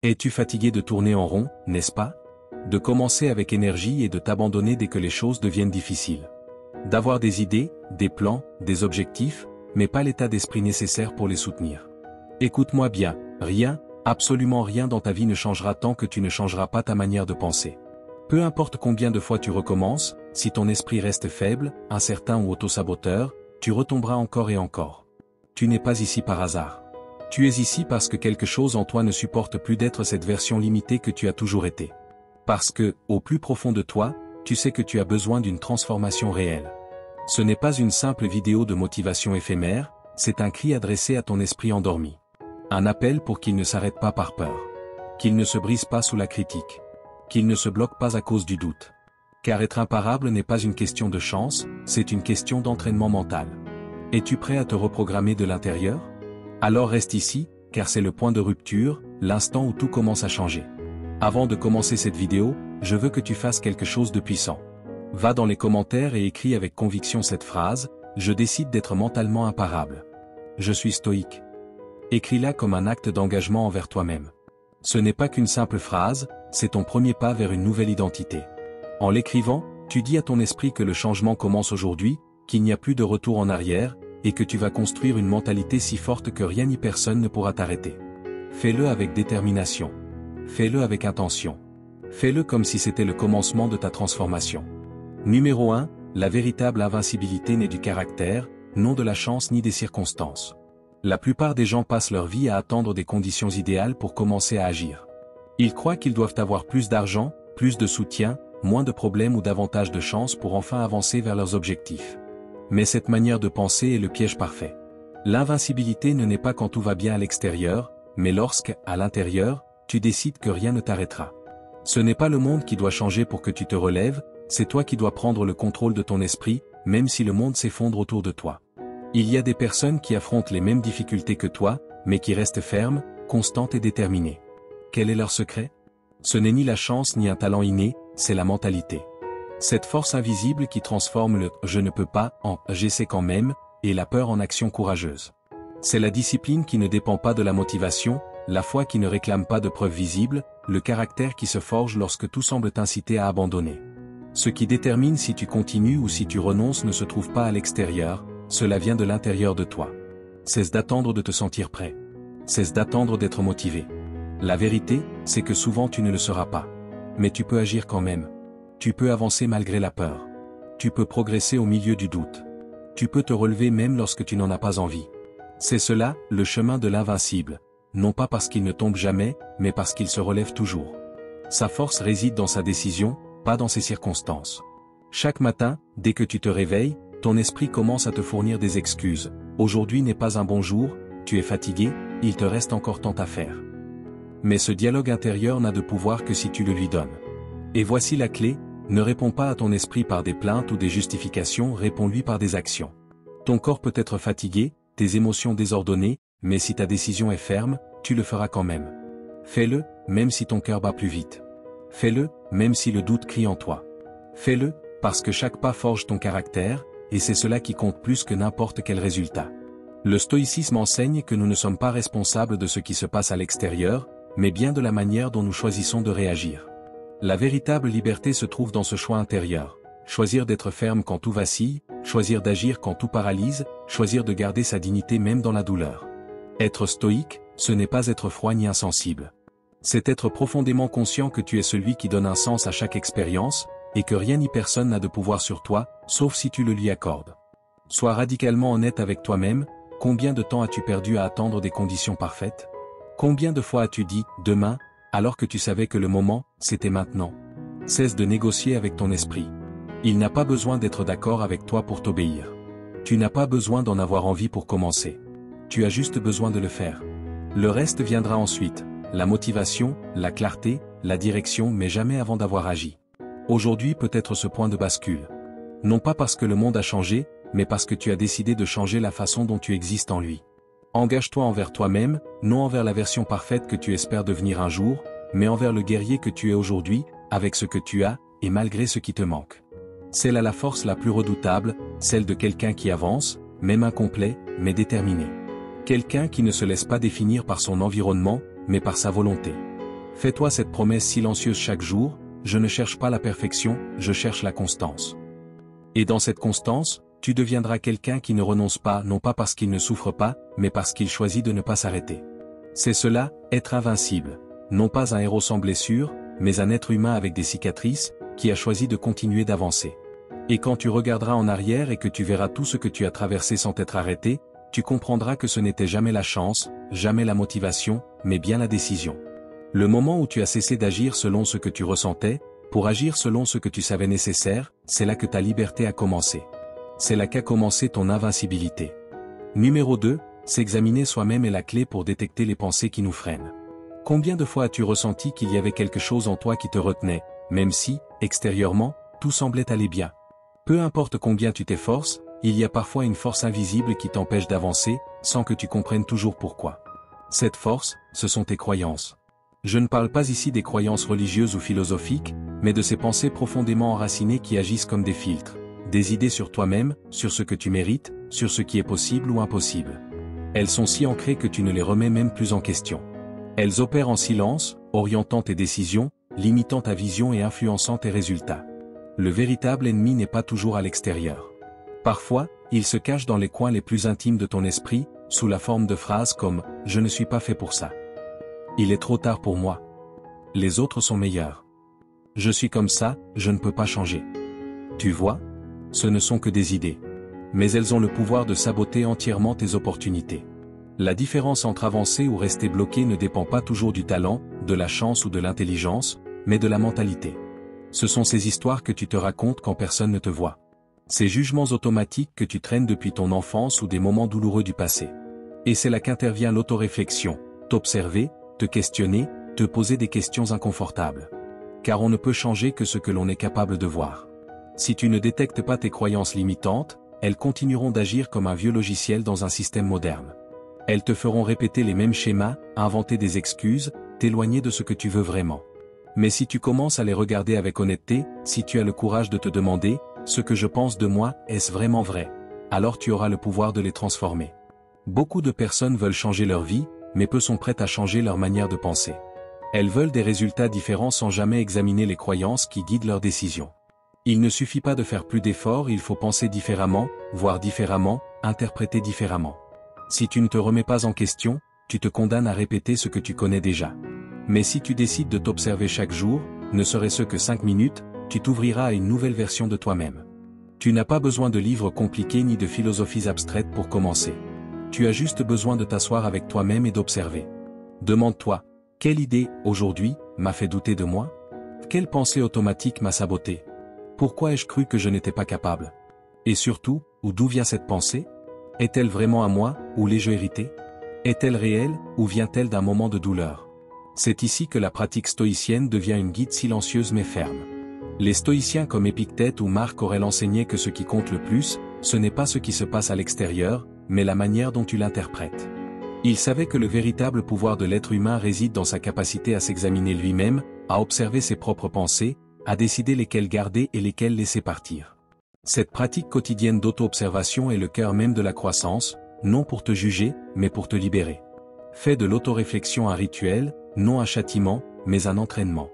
Es-tu fatigué de tourner en rond, n'est-ce pas? De commencer avec énergie et de t'abandonner dès que les choses deviennent difficiles. D'avoir des idées, des plans, des objectifs, mais pas l'état d'esprit nécessaire pour les soutenir. Écoute-moi bien, rien, absolument rien dans ta vie ne changera tant que tu ne changeras pas ta manière de penser. Peu importe combien de fois tu recommences, si ton esprit reste faible, incertain ou auto-saboteur, tu retomberas encore et encore. Tu n'es pas ici par hasard. Tu es ici parce que quelque chose en toi ne supporte plus d'être cette version limitée que tu as toujours été. Parce que, au plus profond de toi, tu sais que tu as besoin d'une transformation réelle. Ce n'est pas une simple vidéo de motivation éphémère, c'est un cri adressé à ton esprit endormi. Un appel pour qu'il ne s'arrête pas par peur. Qu'il ne se brise pas sous la critique. Qu'il ne se bloque pas à cause du doute. Car être imparable n'est pas une question de chance, c'est une question d'entraînement mental. Es-tu prêt à te reprogrammer de l'intérieur? Alors reste ici, car c'est le point de rupture, l'instant où tout commence à changer. Avant de commencer cette vidéo, je veux que tu fasses quelque chose de puissant. Va dans les commentaires et écris avec conviction cette phrase, je décide d'être mentalement imparable. Je suis stoïque. Écris-la comme un acte d'engagement envers toi-même. Ce n'est pas qu'une simple phrase, c'est ton premier pas vers une nouvelle identité. En l'écrivant, tu dis à ton esprit que le changement commence aujourd'hui, qu'il n'y a plus de retour en arrière, et que tu vas construire une mentalité si forte que rien ni personne ne pourra t'arrêter. Fais-le avec détermination. Fais-le avec intention. Fais-le comme si c'était le commencement de ta transformation. Numéro 1, la véritable invincibilité naît du caractère, non de la chance ni des circonstances. La plupart des gens passent leur vie à attendre des conditions idéales pour commencer à agir. Ils croient qu'ils doivent avoir plus d'argent, plus de soutien, moins de problèmes ou davantage de chance pour enfin avancer vers leurs objectifs. Mais cette manière de penser est le piège parfait. L'invincibilité ne naît pas quand tout va bien à l'extérieur, mais lorsque, à l'intérieur, tu décides que rien ne t'arrêtera. Ce n'est pas le monde qui doit changer pour que tu te relèves, c'est toi qui dois prendre le contrôle de ton esprit, même si le monde s'effondre autour de toi. Il y a des personnes qui affrontent les mêmes difficultés que toi, mais qui restent fermes, constantes et déterminées. Quel est leur secret? Ce n'est ni la chance ni un talent inné, c'est la mentalité. Cette force invisible qui transforme le « je ne peux pas » en « j'essaie quand même » et la peur en action courageuse. C'est la discipline qui ne dépend pas de la motivation, la foi qui ne réclame pas de preuves visibles, le caractère qui se forge lorsque tout semble t'inciter à abandonner. Ce qui détermine si tu continues ou si tu renonces ne se trouve pas à l'extérieur, cela vient de l'intérieur de toi. Cesse d'attendre de te sentir prêt. Cesse d'attendre d'être motivé. La vérité, c'est que souvent tu ne le seras pas. Mais tu peux agir quand même. Tu peux avancer malgré la peur. Tu peux progresser au milieu du doute. Tu peux te relever même lorsque tu n'en as pas envie. C'est cela, le chemin de l'invincible. Non pas parce qu'il ne tombe jamais, mais parce qu'il se relève toujours. Sa force réside dans sa décision, pas dans ses circonstances. Chaque matin, dès que tu te réveilles, ton esprit commence à te fournir des excuses. Aujourd'hui n'est pas un bon jour, tu es fatigué, il te reste encore tant à faire. Mais ce dialogue intérieur n'a de pouvoir que si tu le lui donnes. Et voici la clé, ne réponds pas à ton esprit par des plaintes ou des justifications, réponds-lui par des actions. Ton corps peut être fatigué, tes émotions désordonnées, mais si ta décision est ferme, tu le feras quand même. Fais-le, même si ton cœur bat plus vite. Fais-le, même si le doute crie en toi. Fais-le, parce que chaque pas forge ton caractère, et c'est cela qui compte plus que n'importe quel résultat. Le stoïcisme enseigne que nous ne sommes pas responsables de ce qui se passe à l'extérieur, mais bien de la manière dont nous choisissons de réagir. La véritable liberté se trouve dans ce choix intérieur. Choisir d'être ferme quand tout vacille, choisir d'agir quand tout paralyse, choisir de garder sa dignité même dans la douleur. Être stoïque, ce n'est pas être froid ni insensible. C'est être profondément conscient que tu es celui qui donne un sens à chaque expérience, et que rien ni personne n'a de pouvoir sur toi, sauf si tu le lui accordes. Sois radicalement honnête avec toi-même, combien de temps as-tu perdu à attendre des conditions parfaites? Combien de fois as-tu dit « demain » alors que tu savais que le moment, c'était maintenant? Cesse de négocier avec ton esprit. Il n'a pas besoin d'être d'accord avec toi pour t'obéir. Tu n'as pas besoin d'en avoir envie pour commencer. Tu as juste besoin de le faire. Le reste viendra ensuite, la motivation, la clarté, la direction, mais jamais avant d'avoir agi. Aujourd'hui peut être ce point de bascule. Non pas parce que le monde a changé, mais parce que tu as décidé de changer la façon dont tu existes en lui. Engage-toi envers toi-même, non envers la version parfaite que tu espères devenir un jour, mais envers le guerrier que tu es aujourd'hui, avec ce que tu as, et malgré ce qui te manque. C'est là la force la plus redoutable, celle de quelqu'un qui avance, même incomplet, mais déterminé. Quelqu'un qui ne se laisse pas définir par son environnement, mais par sa volonté. Fais-toi cette promesse silencieuse chaque jour, je ne cherche pas la perfection, je cherche la constance. Et dans cette constance, tu deviendras quelqu'un qui ne renonce pas, non pas parce qu'il ne souffre pas, mais parce qu'il choisit de ne pas s'arrêter. C'est cela, être invincible. Non pas un héros sans blessure, mais un être humain avec des cicatrices, qui a choisi de continuer d'avancer. Et quand tu regarderas en arrière et que tu verras tout ce que tu as traversé sans t'être arrêté, tu comprendras que ce n'était jamais la chance, jamais la motivation, mais bien la décision. Le moment où tu as cessé d'agir selon ce que tu ressentais, pour agir selon ce que tu savais nécessaire, c'est là que ta liberté a commencé. C'est là qu'a commencé ton invincibilité. Numéro 2, s'examiner soi-même est la clé pour détecter les pensées qui nous freinent. Combien de fois as-tu ressenti qu'il y avait quelque chose en toi qui te retenait, même si, extérieurement, tout semblait aller bien? Peu importe combien tu t'efforces, il y a parfois une force invisible qui t'empêche d'avancer, sans que tu comprennes toujours pourquoi. Cette force, ce sont tes croyances. Je ne parle pas ici des croyances religieuses ou philosophiques, mais de ces pensées profondément enracinées qui agissent comme des filtres, des idées sur toi-même, sur ce que tu mérites, sur ce qui est possible ou impossible. Elles sont si ancrées que tu ne les remets même plus en question. Elles opèrent en silence, orientant tes décisions, limitant ta vision et influençant tes résultats. Le véritable ennemi n'est pas toujours à l'extérieur. Parfois, il se cache dans les coins les plus intimes de ton esprit, sous la forme de phrases comme « Je ne suis pas fait pour ça ». « Il est trop tard pour moi. Les autres sont meilleurs. Je suis comme ça, je ne peux pas changer. » Tu vois? Ce ne sont que des idées. Mais elles ont le pouvoir de saboter entièrement tes opportunités. La différence entre avancer ou rester bloqué ne dépend pas toujours du talent, de la chance ou de l'intelligence, mais de la mentalité. Ce sont ces histoires que tu te racontes quand personne ne te voit. Ces jugements automatiques que tu traînes depuis ton enfance ou des moments douloureux du passé. Et c'est là qu'intervient l'autoréflexion, t'observer, te questionner, te poser des questions inconfortables. Car on ne peut changer que ce que l'on est capable de voir. Si tu ne détectes pas tes croyances limitantes, elles continueront d'agir comme un vieux logiciel dans un système moderne. Elles te feront répéter les mêmes schémas, inventer des excuses, t'éloigner de ce que tu veux vraiment. Mais si tu commences à les regarder avec honnêteté, si tu as le courage de te demander, ce que je pense de moi, est-ce vraiment vrai? Alors tu auras le pouvoir de les transformer. Beaucoup de personnes veulent changer leur vie, mais peu sont prêtes à changer leur manière de penser. Elles veulent des résultats différents sans jamais examiner les croyances qui guident leurs décisions. Il ne suffit pas de faire plus d'efforts, il faut penser différemment, voir différemment, interpréter différemment. Si tu ne te remets pas en question, tu te condamnes à répéter ce que tu connais déjà. Mais si tu décides de t'observer chaque jour, ne serait-ce que 5 minutes, tu t'ouvriras à une nouvelle version de toi-même. Tu n'as pas besoin de livres compliqués ni de philosophies abstraites pour commencer. Tu as juste besoin de t'asseoir avec toi-même et d'observer. Demande-toi, quelle idée, aujourd'hui, m'a fait douter de moi? Quelle pensée automatique m'a saboté? Pourquoi ai-je cru que je n'étais pas capable? Et surtout, d'où vient cette pensée? Est-elle vraiment à moi, ou l'ai-je héritée? Est-elle réelle, ou vient-elle d'un moment de douleur? C'est ici que la pratique stoïcienne devient une guide silencieuse mais ferme. Les stoïciens comme Épictète ou Marc Aurèle enseignaient que ce qui compte le plus, ce n'est pas ce qui se passe à l'extérieur, mais la manière dont tu l'interprètes. Ils savaient que le véritable pouvoir de l'être humain réside dans sa capacité à s'examiner lui-même, à observer ses propres pensées, à décider lesquelles garder et lesquelles laisser partir. Cette pratique quotidienne d'auto-observation est le cœur même de la croissance, non pour te juger, mais pour te libérer. Fais de l'autoréflexion un rituel, non un châtiment, mais un entraînement.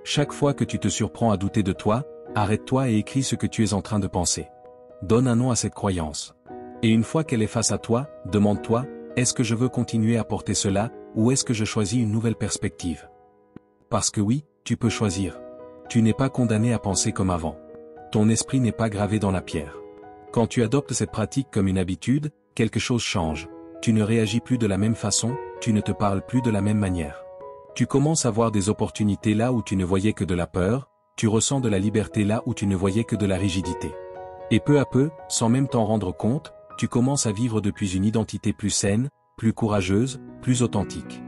Chaque fois que tu te surprends à douter de toi, arrête-toi et écris ce que tu es en train de penser. Donne un nom à cette croyance. Et une fois qu'elle est face à toi, demande-toi, est-ce que je veux continuer à porter cela, ou est-ce que je choisis une nouvelle perspective? Parce que oui, tu peux choisir. Tu n'es pas condamné à penser comme avant. Ton esprit n'est pas gravé dans la pierre. Quand tu adoptes cette pratique comme une habitude, quelque chose change. Tu ne réagis plus de la même façon, tu ne te parles plus de la même manière. Tu commences à voir des opportunités là où tu ne voyais que de la peur, tu ressens de la liberté là où tu ne voyais que de la rigidité. Et peu à peu, sans même t'en rendre compte, tu commences à vivre depuis une identité plus saine, plus courageuse, plus authentique.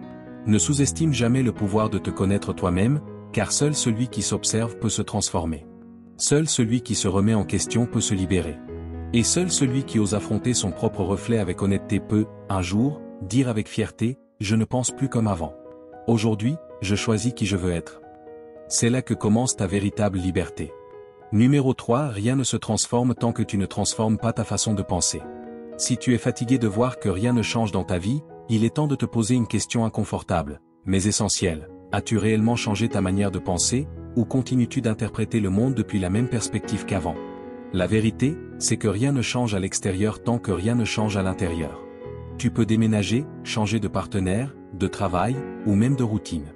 Ne sous-estime jamais le pouvoir de te connaître toi-même, car seul celui qui s'observe peut se transformer. Seul celui qui se remet en question peut se libérer. Et seul celui qui ose affronter son propre reflet avec honnêteté peut, un jour, dire avec fierté, « Je ne pense plus comme avant. Aujourd'hui, je choisis qui je veux être. » C'est là que commence ta véritable liberté. Numéro 3, rien ne se transforme tant que tu ne transformes pas ta façon de penser. Si tu es fatigué de voir que rien ne change dans ta vie, il est temps de te poser une question inconfortable, mais essentielle. As-tu réellement changé ta manière de penser, ou continues-tu d'interpréter le monde depuis la même perspective qu'avant? La vérité, c'est que rien ne change à l'extérieur tant que rien ne change à l'intérieur. Tu peux déménager, changer de partenaire, de travail, ou même de routine.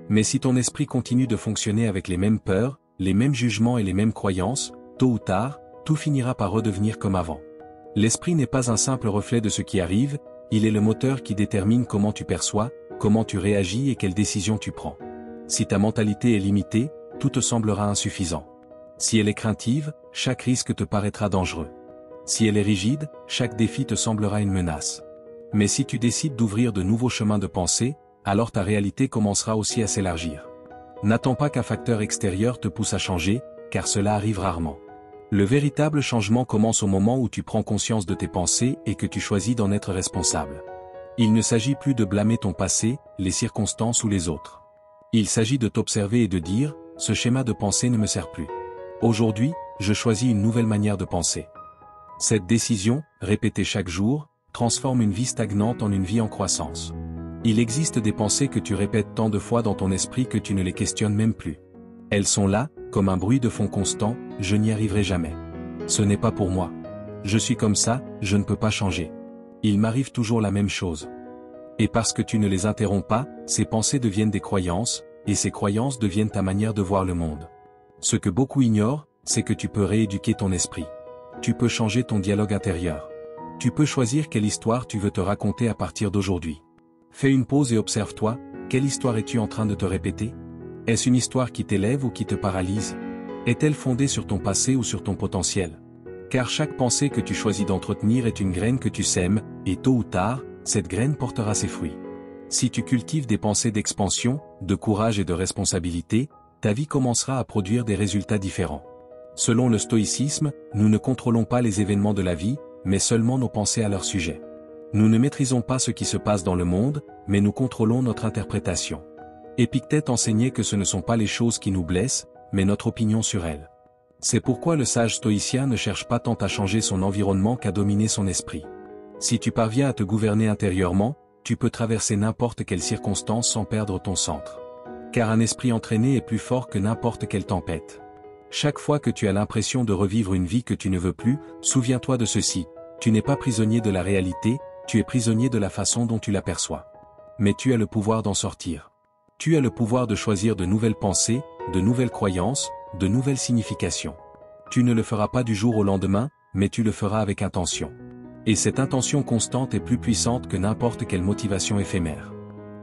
Mais si ton esprit continue de fonctionner avec les mêmes peurs, les mêmes jugements et les mêmes croyances, tôt ou tard, tout finira par redevenir comme avant. L'esprit n'est pas un simple reflet de ce qui arrive, il est le moteur qui détermine comment tu perçois, comment tu réagis et quelles décisions tu prends. Si ta mentalité est limitée, tout te semblera insuffisant. Si elle est craintive, chaque risque te paraîtra dangereux. Si elle est rigide, chaque défi te semblera une menace. Mais si tu décides d'ouvrir de nouveaux chemins de pensée, alors ta réalité commencera aussi à s'élargir. N'attends pas qu'un facteur extérieur te pousse à changer, car cela arrive rarement. Le véritable changement commence au moment où tu prends conscience de tes pensées et que tu choisis d'en être responsable. Il ne s'agit plus de blâmer ton passé, les circonstances ou les autres. Il s'agit de t'observer et de dire, ce schéma de pensée ne me sert plus. Aujourd'hui, je choisis une nouvelle manière de penser. Cette décision, répétée chaque jour, transforme une vie stagnante en une vie en croissance. Il existe des pensées que tu répètes tant de fois dans ton esprit que tu ne les questionnes même plus. Elles sont là, comme un bruit de fond constant, je n'y arriverai jamais. Ce n'est pas pour moi. Je suis comme ça, je ne peux pas changer. Il m'arrive toujours la même chose. Et parce que tu ne les interromps pas, ces pensées deviennent des croyances, et ces croyances deviennent ta manière de voir le monde. Ce que beaucoup ignorent, c'est que tu peux rééduquer ton esprit. Tu peux changer ton dialogue intérieur. Tu peux choisir quelle histoire tu veux te raconter à partir d'aujourd'hui. Fais une pause et observe-toi, quelle histoire es-tu en train de te répéter? Est-ce une histoire qui t'élève ou qui te paralyse? Est-elle fondée sur ton passé ou sur ton potentiel? Car chaque pensée que tu choisis d'entretenir est une graine que tu sèmes, et tôt ou tard, cette graine portera ses fruits. Si tu cultives des pensées d'expansion, de courage et de responsabilité, ta vie commencera à produire des résultats différents. Selon le stoïcisme, nous ne contrôlons pas les événements de la vie, mais seulement nos pensées à leur sujet. Nous ne maîtrisons pas ce qui se passe dans le monde, mais nous contrôlons notre interprétation. Épictète enseignait que ce ne sont pas les choses qui nous blessent, mais notre opinion sur elles. C'est pourquoi le sage stoïcien ne cherche pas tant à changer son environnement qu'à dominer son esprit. Si tu parviens à te gouverner intérieurement, tu peux traverser n'importe quelle circonstance sans perdre ton centre. Car un esprit entraîné est plus fort que n'importe quelle tempête. Chaque fois que tu as l'impression de revivre une vie que tu ne veux plus, souviens-toi de ceci, tu n'es pas prisonnier de la réalité, tu es prisonnier de la façon dont tu l'aperçois. Mais tu as le pouvoir d'en sortir. Tu as le pouvoir de choisir de nouvelles pensées, de nouvelles croyances, de nouvelles significations. Tu ne le feras pas du jour au lendemain, mais tu le feras avec intention. Et cette intention constante est plus puissante que n'importe quelle motivation éphémère.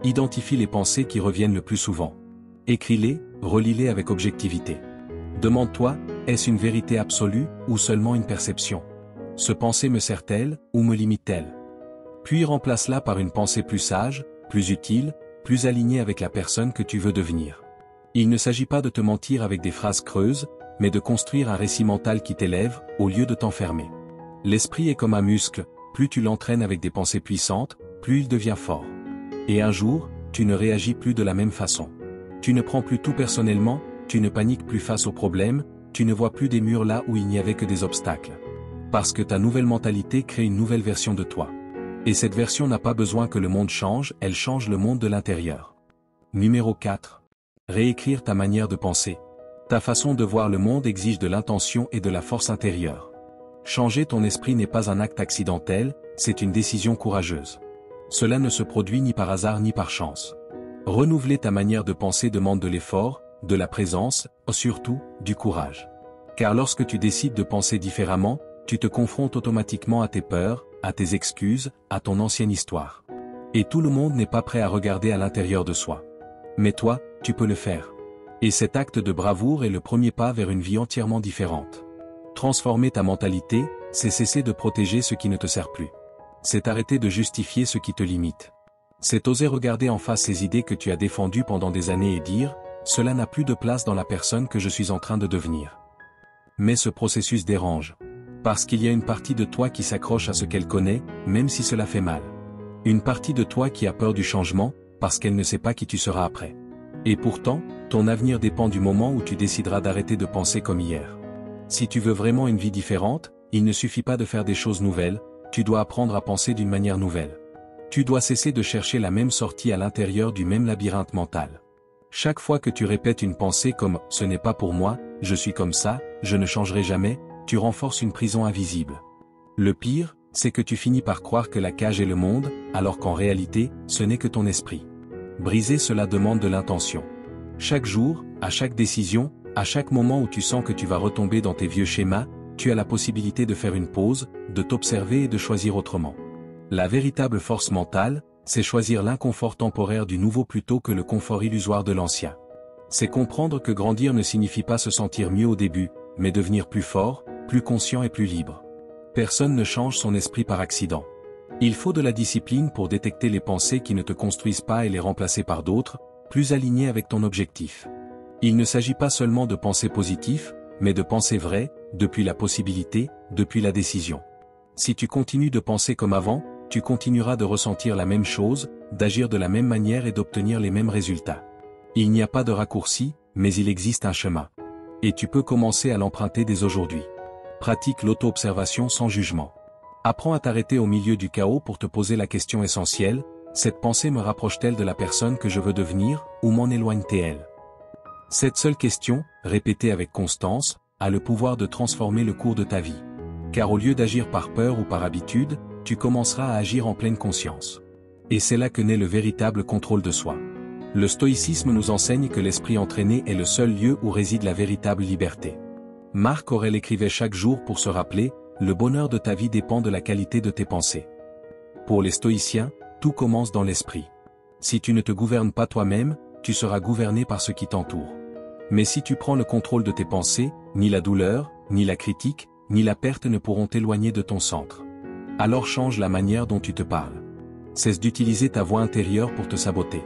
Identifie les pensées qui reviennent le plus souvent. Écris-les, relis-les avec objectivité. Demande-toi, est-ce une vérité absolue, ou seulement une perception? Ce pensée me sert-elle, ou me limite-t-elle? Puis remplace-la par une pensée plus sage, plus utile, plus alignée avec la personne que tu veux devenir. Il ne s'agit pas de te mentir avec des phrases creuses, mais de construire un récit mental qui t'élève, au lieu de t'enfermer. L'esprit est comme un muscle, plus tu l'entraînes avec des pensées puissantes, plus il devient fort. Et un jour, tu ne réagis plus de la même façon. Tu ne prends plus tout personnellement, tu ne paniques plus face aux problèmes, tu ne vois plus des murs là où il n'y avait que des obstacles. Parce que ta nouvelle mentalité crée une nouvelle version de toi. Et cette version n'a pas besoin que le monde change, elle change le monde de l'intérieur. Numéro 4. Réécrire ta manière de penser. Ta façon de voir le monde exige de l'intention et de la force intérieure. Changer ton esprit n'est pas un acte accidentel, c'est une décision courageuse. Cela ne se produit ni par hasard ni par chance. Renouveler ta manière de penser demande de l'effort, de la présence, surtout, du courage. Car lorsque tu décides de penser différemment, tu te confrontes automatiquement à tes peurs, à tes excuses, à ton ancienne histoire. Et tout le monde n'est pas prêt à regarder à l'intérieur de soi. Mais toi, tu peux le faire. Et cet acte de bravoure est le premier pas vers une vie entièrement différente. Transformer ta mentalité, c'est cesser de protéger ce qui ne te sert plus. C'est arrêter de justifier ce qui te limite. C'est oser regarder en face ces idées que tu as défendues pendant des années et dire, cela n'a plus de place dans la personne que je suis en train de devenir. Mais ce processus dérange. Parce qu'il y a une partie de toi qui s'accroche à ce qu'elle connaît, même si cela fait mal. Une partie de toi qui a peur du changement, parce qu'elle ne sait pas qui tu seras après. Et pourtant, ton avenir dépend du moment où tu décideras d'arrêter de penser comme hier. Si tu veux vraiment une vie différente, il ne suffit pas de faire des choses nouvelles, tu dois apprendre à penser d'une manière nouvelle. Tu dois cesser de chercher la même sortie à l'intérieur du même labyrinthe mental. Chaque fois que tu répètes une pensée comme « ce n'est pas pour moi, je suis comme ça, je ne changerai jamais », tu renforces une prison invisible. Le pire, c'est que tu finis par croire que la cage est le monde, alors qu'en réalité, ce n'est que ton esprit. Briser cela demande de l'intention. Chaque jour, à chaque décision, à chaque moment où tu sens que tu vas retomber dans tes vieux schémas, tu as la possibilité de faire une pause, de t'observer et de choisir autrement. La véritable force mentale, c'est choisir l'inconfort temporaire du nouveau plutôt que le confort illusoire de l'ancien. C'est comprendre que grandir ne signifie pas se sentir mieux au début, mais devenir plus fort, plus conscient et plus libre. Personne ne change son esprit par accident. Il faut de la discipline pour détecter les pensées qui ne te construisent pas et les remplacer par d'autres, plus alignées avec ton objectif. Il ne s'agit pas seulement de pensées positives, mais de pensées vraies, depuis la possibilité, depuis la décision. Si tu continues de penser comme avant, tu continueras de ressentir la même chose, d'agir de la même manière et d'obtenir les mêmes résultats. Il n'y a pas de raccourci, mais il existe un chemin. Et tu peux commencer à l'emprunter dès aujourd'hui. Pratique l'auto-observation sans jugement. Apprends à t'arrêter au milieu du chaos pour te poser la question essentielle, cette pensée me rapproche-t-elle de la personne que je veux devenir, ou m'en éloigne-t-elle? Cette seule question, répétée avec constance, a le pouvoir de transformer le cours de ta vie. Car au lieu d'agir par peur ou par habitude, tu commenceras à agir en pleine conscience. Et c'est là que naît le véritable contrôle de soi. Le stoïcisme nous enseigne que l'esprit entraîné est le seul lieu où réside la véritable liberté. Marc Aurèle écrivait chaque jour pour se rappeler, le bonheur de ta vie dépend de la qualité de tes pensées. Pour les stoïciens, tout commence dans l'esprit. Si tu ne te gouvernes pas toi-même, tu seras gouverné par ce qui t'entoure. Mais si tu prends le contrôle de tes pensées, ni la douleur, ni la critique, ni la perte ne pourront t'éloigner de ton centre. Alors change la manière dont tu te parles. Cesse d'utiliser ta voix intérieure pour te saboter.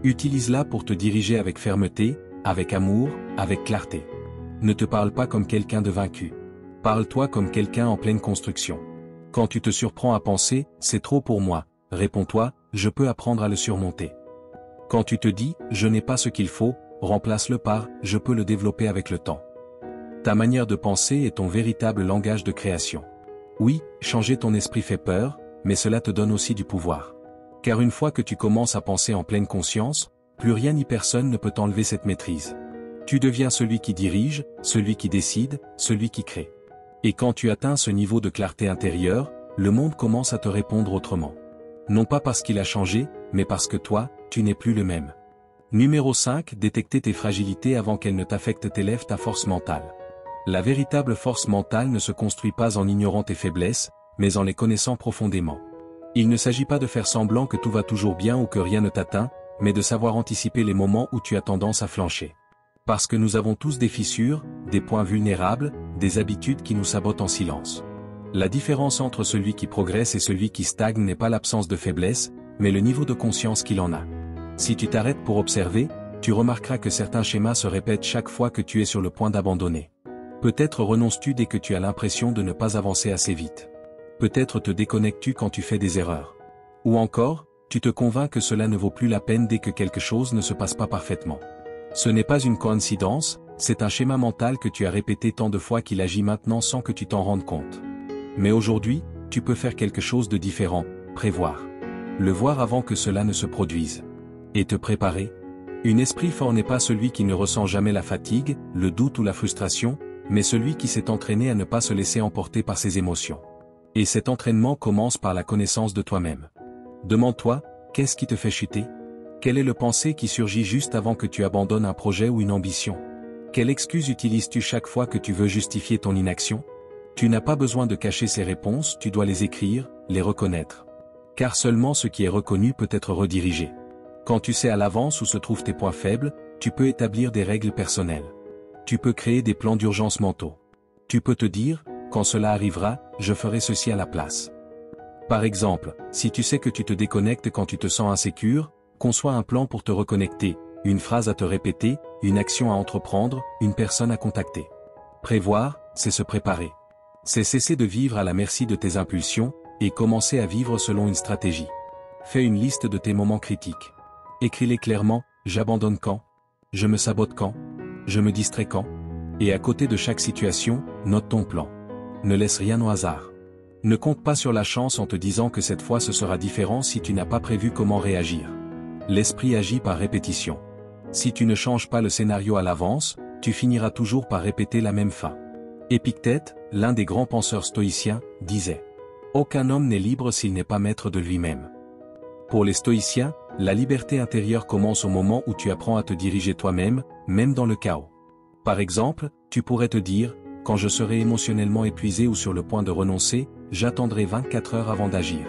Utilise-la pour te diriger avec fermeté, avec amour, avec clarté. Ne te parle pas comme quelqu'un de vaincu. Parle-toi comme quelqu'un en pleine construction. Quand tu te surprends à penser « c'est trop pour moi », réponds-toi « je peux apprendre à le surmonter ». Quand tu te dis « je n'ai pas ce qu'il faut », remplace-le par « je peux le développer avec le temps ». Ta manière de penser est ton véritable langage de création. Oui, changer ton esprit fait peur, mais cela te donne aussi du pouvoir. Car une fois que tu commences à penser en pleine conscience, plus rien ni personne ne peut t'enlever cette maîtrise. Tu deviens celui qui dirige, celui qui décide, celui qui crée. Et quand tu atteins ce niveau de clarté intérieure, le monde commence à te répondre autrement. Non pas parce qu'il a changé, mais parce que toi, tu n'es plus le même. Numéro 5. Détecter tes fragilités avant qu'elles ne t'affectent. T'élève ta force mentale. La véritable force mentale ne se construit pas en ignorant tes faiblesses, mais en les connaissant profondément. Il ne s'agit pas de faire semblant que tout va toujours bien ou que rien ne t'atteint, mais de savoir anticiper les moments où tu as tendance à flancher. Parce que nous avons tous des fissures, des points vulnérables, des habitudes qui nous sabotent en silence. La différence entre celui qui progresse et celui qui stagne n'est pas l'absence de faiblesse, mais le niveau de conscience qu'il en a. Si tu t'arrêtes pour observer, tu remarqueras que certains schémas se répètent chaque fois que tu es sur le point d'abandonner. Peut-être renonces-tu dès que tu as l'impression de ne pas avancer assez vite. Peut-être te déconnectes-tu quand tu fais des erreurs. Ou encore, tu te convaincs que cela ne vaut plus la peine dès que quelque chose ne se passe pas parfaitement. Ce n'est pas une coïncidence, c'est un schéma mental que tu as répété tant de fois qu'il agit maintenant sans que tu t'en rendes compte. Mais aujourd'hui, tu peux faire quelque chose de différent, prévoir. Le voir avant que cela ne se produise. Et te préparer. Un esprit fort n'est pas celui qui ne ressent jamais la fatigue, le doute ou la frustration, mais celui qui s'est entraîné à ne pas se laisser emporter par ses émotions. Et cet entraînement commence par la connaissance de toi-même. Demande-toi, qu'est-ce qui te fait chuter? Quel est le pensée qui surgit juste avant que tu abandonnes un projet ou une ambition? Quelle excuse utilises-tu chaque fois que tu veux justifier ton inaction? Tu n'as pas besoin de cacher ces réponses, tu dois les écrire, les reconnaître. Car seulement ce qui est reconnu peut être redirigé. Quand tu sais à l'avance où se trouvent tes points faibles, tu peux établir des règles personnelles. Tu peux créer des plans d'urgence mentaux. Tu peux te dire, quand cela arrivera, je ferai ceci à la place. Par exemple, si tu sais que tu te déconnectes quand tu te sens insécure, conçois un plan pour te reconnecter, une phrase à te répéter, une action à entreprendre, une personne à contacter. Prévoir, c'est se préparer. C'est cesser de vivre à la merci de tes impulsions, et commencer à vivre selon une stratégie. Fais une liste de tes moments critiques. Écris-les clairement, j'abandonne quand? Je me sabote quand? Je me distrais quand? Et à côté de chaque situation, note ton plan. Ne laisse rien au hasard. Ne compte pas sur la chance en te disant que cette fois ce sera différent si tu n'as pas prévu comment réagir. L'esprit agit par répétition. Si tu ne changes pas le scénario à l'avance, tu finiras toujours par répéter la même fin. Épictète, l'un des grands penseurs stoïciens, disait « Aucun homme n'est libre s'il n'est pas maître de lui-même ». Pour les stoïciens, la liberté intérieure commence au moment où tu apprends à te diriger toi-même, même dans le chaos. Par exemple, tu pourrais te dire « Quand je serai émotionnellement épuisé ou sur le point de renoncer, j'attendrai 24 heures avant d'agir ».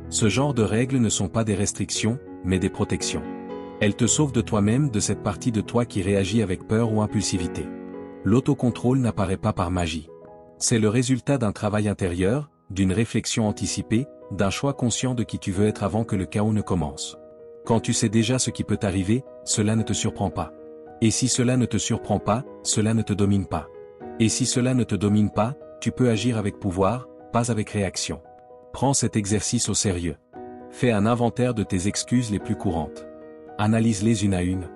Ce genre de règles ne sont pas des restrictions, mais des protections. Elles te sauvent de toi-même, de cette partie de toi qui réagit avec peur ou impulsivité. L'autocontrôle n'apparaît pas par magie. C'est le résultat d'un travail intérieur, d'une réflexion anticipée, d'un choix conscient de qui tu veux être avant que le chaos ne commence. Quand tu sais déjà ce qui peut t'arriver, cela ne te surprend pas. Et si cela ne te surprend pas, cela ne te domine pas. Et si cela ne te domine pas, tu peux agir avec pouvoir, pas avec réaction. Prends cet exercice au sérieux. Fais un inventaire de tes excuses les plus courantes. Analyse-les une à une.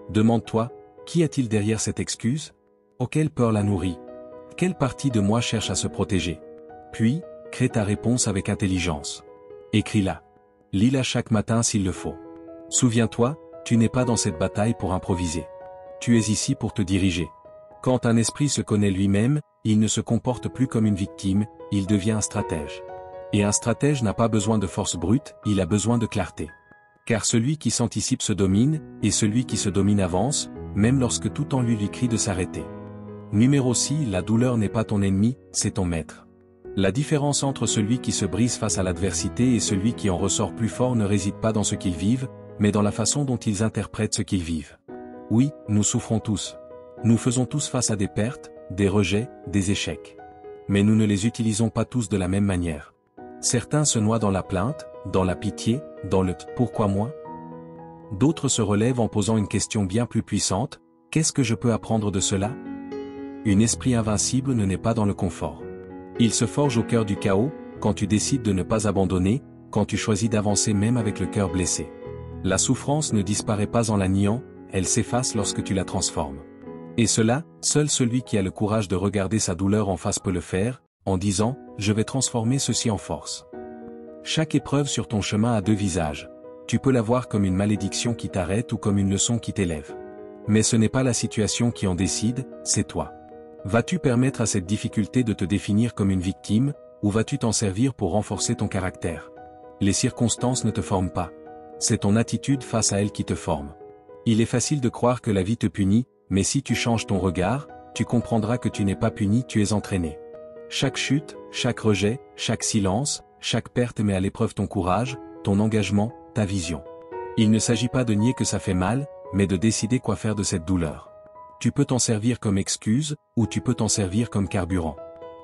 Demande-toi, qu'y a-t-il derrière cette excuse? Quelle peur la nourrit? Quelle partie de moi cherche à se protéger? Puis, crée ta réponse avec intelligence. Écris-la. Lis-la chaque matin s'il le faut. Souviens-toi, tu n'es pas dans cette bataille pour improviser. Tu es ici pour te diriger. Quand un esprit se connaît lui-même, il ne se comporte plus comme une victime, il devient un stratège. Et un stratège n'a pas besoin de force brute, il a besoin de clarté. Car celui qui s'anticipe se domine, et celui qui se domine avance, même lorsque tout en lui crie de s'arrêter. Numéro 6, la douleur n'est pas ton ennemi, c'est ton maître. La différence entre celui qui se brise face à l'adversité et celui qui en ressort plus fort ne réside pas dans ce qu'ils vivent, mais dans la façon dont ils interprètent ce qu'ils vivent. Oui, nous souffrons tous. Nous faisons tous face à des pertes, des rejets, des échecs. Mais nous ne les utilisons pas tous de la même manière. Certains se noient dans la plainte, dans la pitié, dans le « pourquoi moi ?» D'autres se relèvent en posant une question bien plus puissante, « Qu'est-ce que je peux apprendre de cela ?» Un esprit invincible ne naît pas dans le confort. Il se forge au cœur du chaos, quand tu décides de ne pas abandonner, quand tu choisis d'avancer même avec le cœur blessé. La souffrance ne disparaît pas en la niant, elle s'efface lorsque tu la transformes. Et cela, seul celui qui a le courage de regarder sa douleur en face peut le faire, en disant « Je vais transformer ceci en force ». Chaque épreuve sur ton chemin a deux visages. Tu peux la voir comme une malédiction qui t'arrête ou comme une leçon qui t'élève. Mais ce n'est pas la situation qui en décide, c'est toi. Vas-tu permettre à cette difficulté de te définir comme une victime, ou vas-tu t'en servir pour renforcer ton caractère? Les circonstances ne te forment pas. C'est ton attitude face à elles qui te forme. Il est facile de croire que la vie te punit, mais si tu changes ton regard, tu comprendras que tu n'es pas puni, tu es entraîné. Chaque chute, chaque rejet, chaque silence, chaque perte met à l'épreuve ton courage, ton engagement, ta vision. Il ne s'agit pas de nier que ça fait mal, mais de décider quoi faire de cette douleur. Tu peux t'en servir comme excuse, ou tu peux t'en servir comme carburant.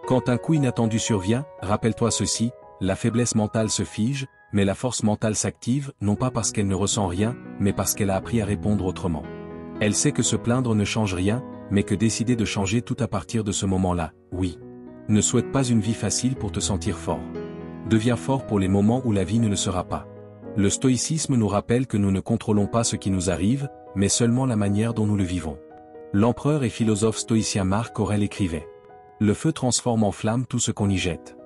Quand un coup inattendu survient, rappelle-toi ceci, la faiblesse mentale se fige, mais la force mentale s'active, non pas parce qu'elle ne ressent rien, mais parce qu'elle a appris à répondre autrement. Elle sait que se plaindre ne change rien, mais que décider de changer tout à partir de ce moment-là, oui. Ne souhaite pas une vie facile pour te sentir fort. Deviens fort pour les moments où la vie ne le sera pas. Le stoïcisme nous rappelle que nous ne contrôlons pas ce qui nous arrive, mais seulement la manière dont nous le vivons. L'empereur et philosophe stoïcien Marc Aurèle écrivait « Le feu transforme en flamme tout ce qu'on y jette ».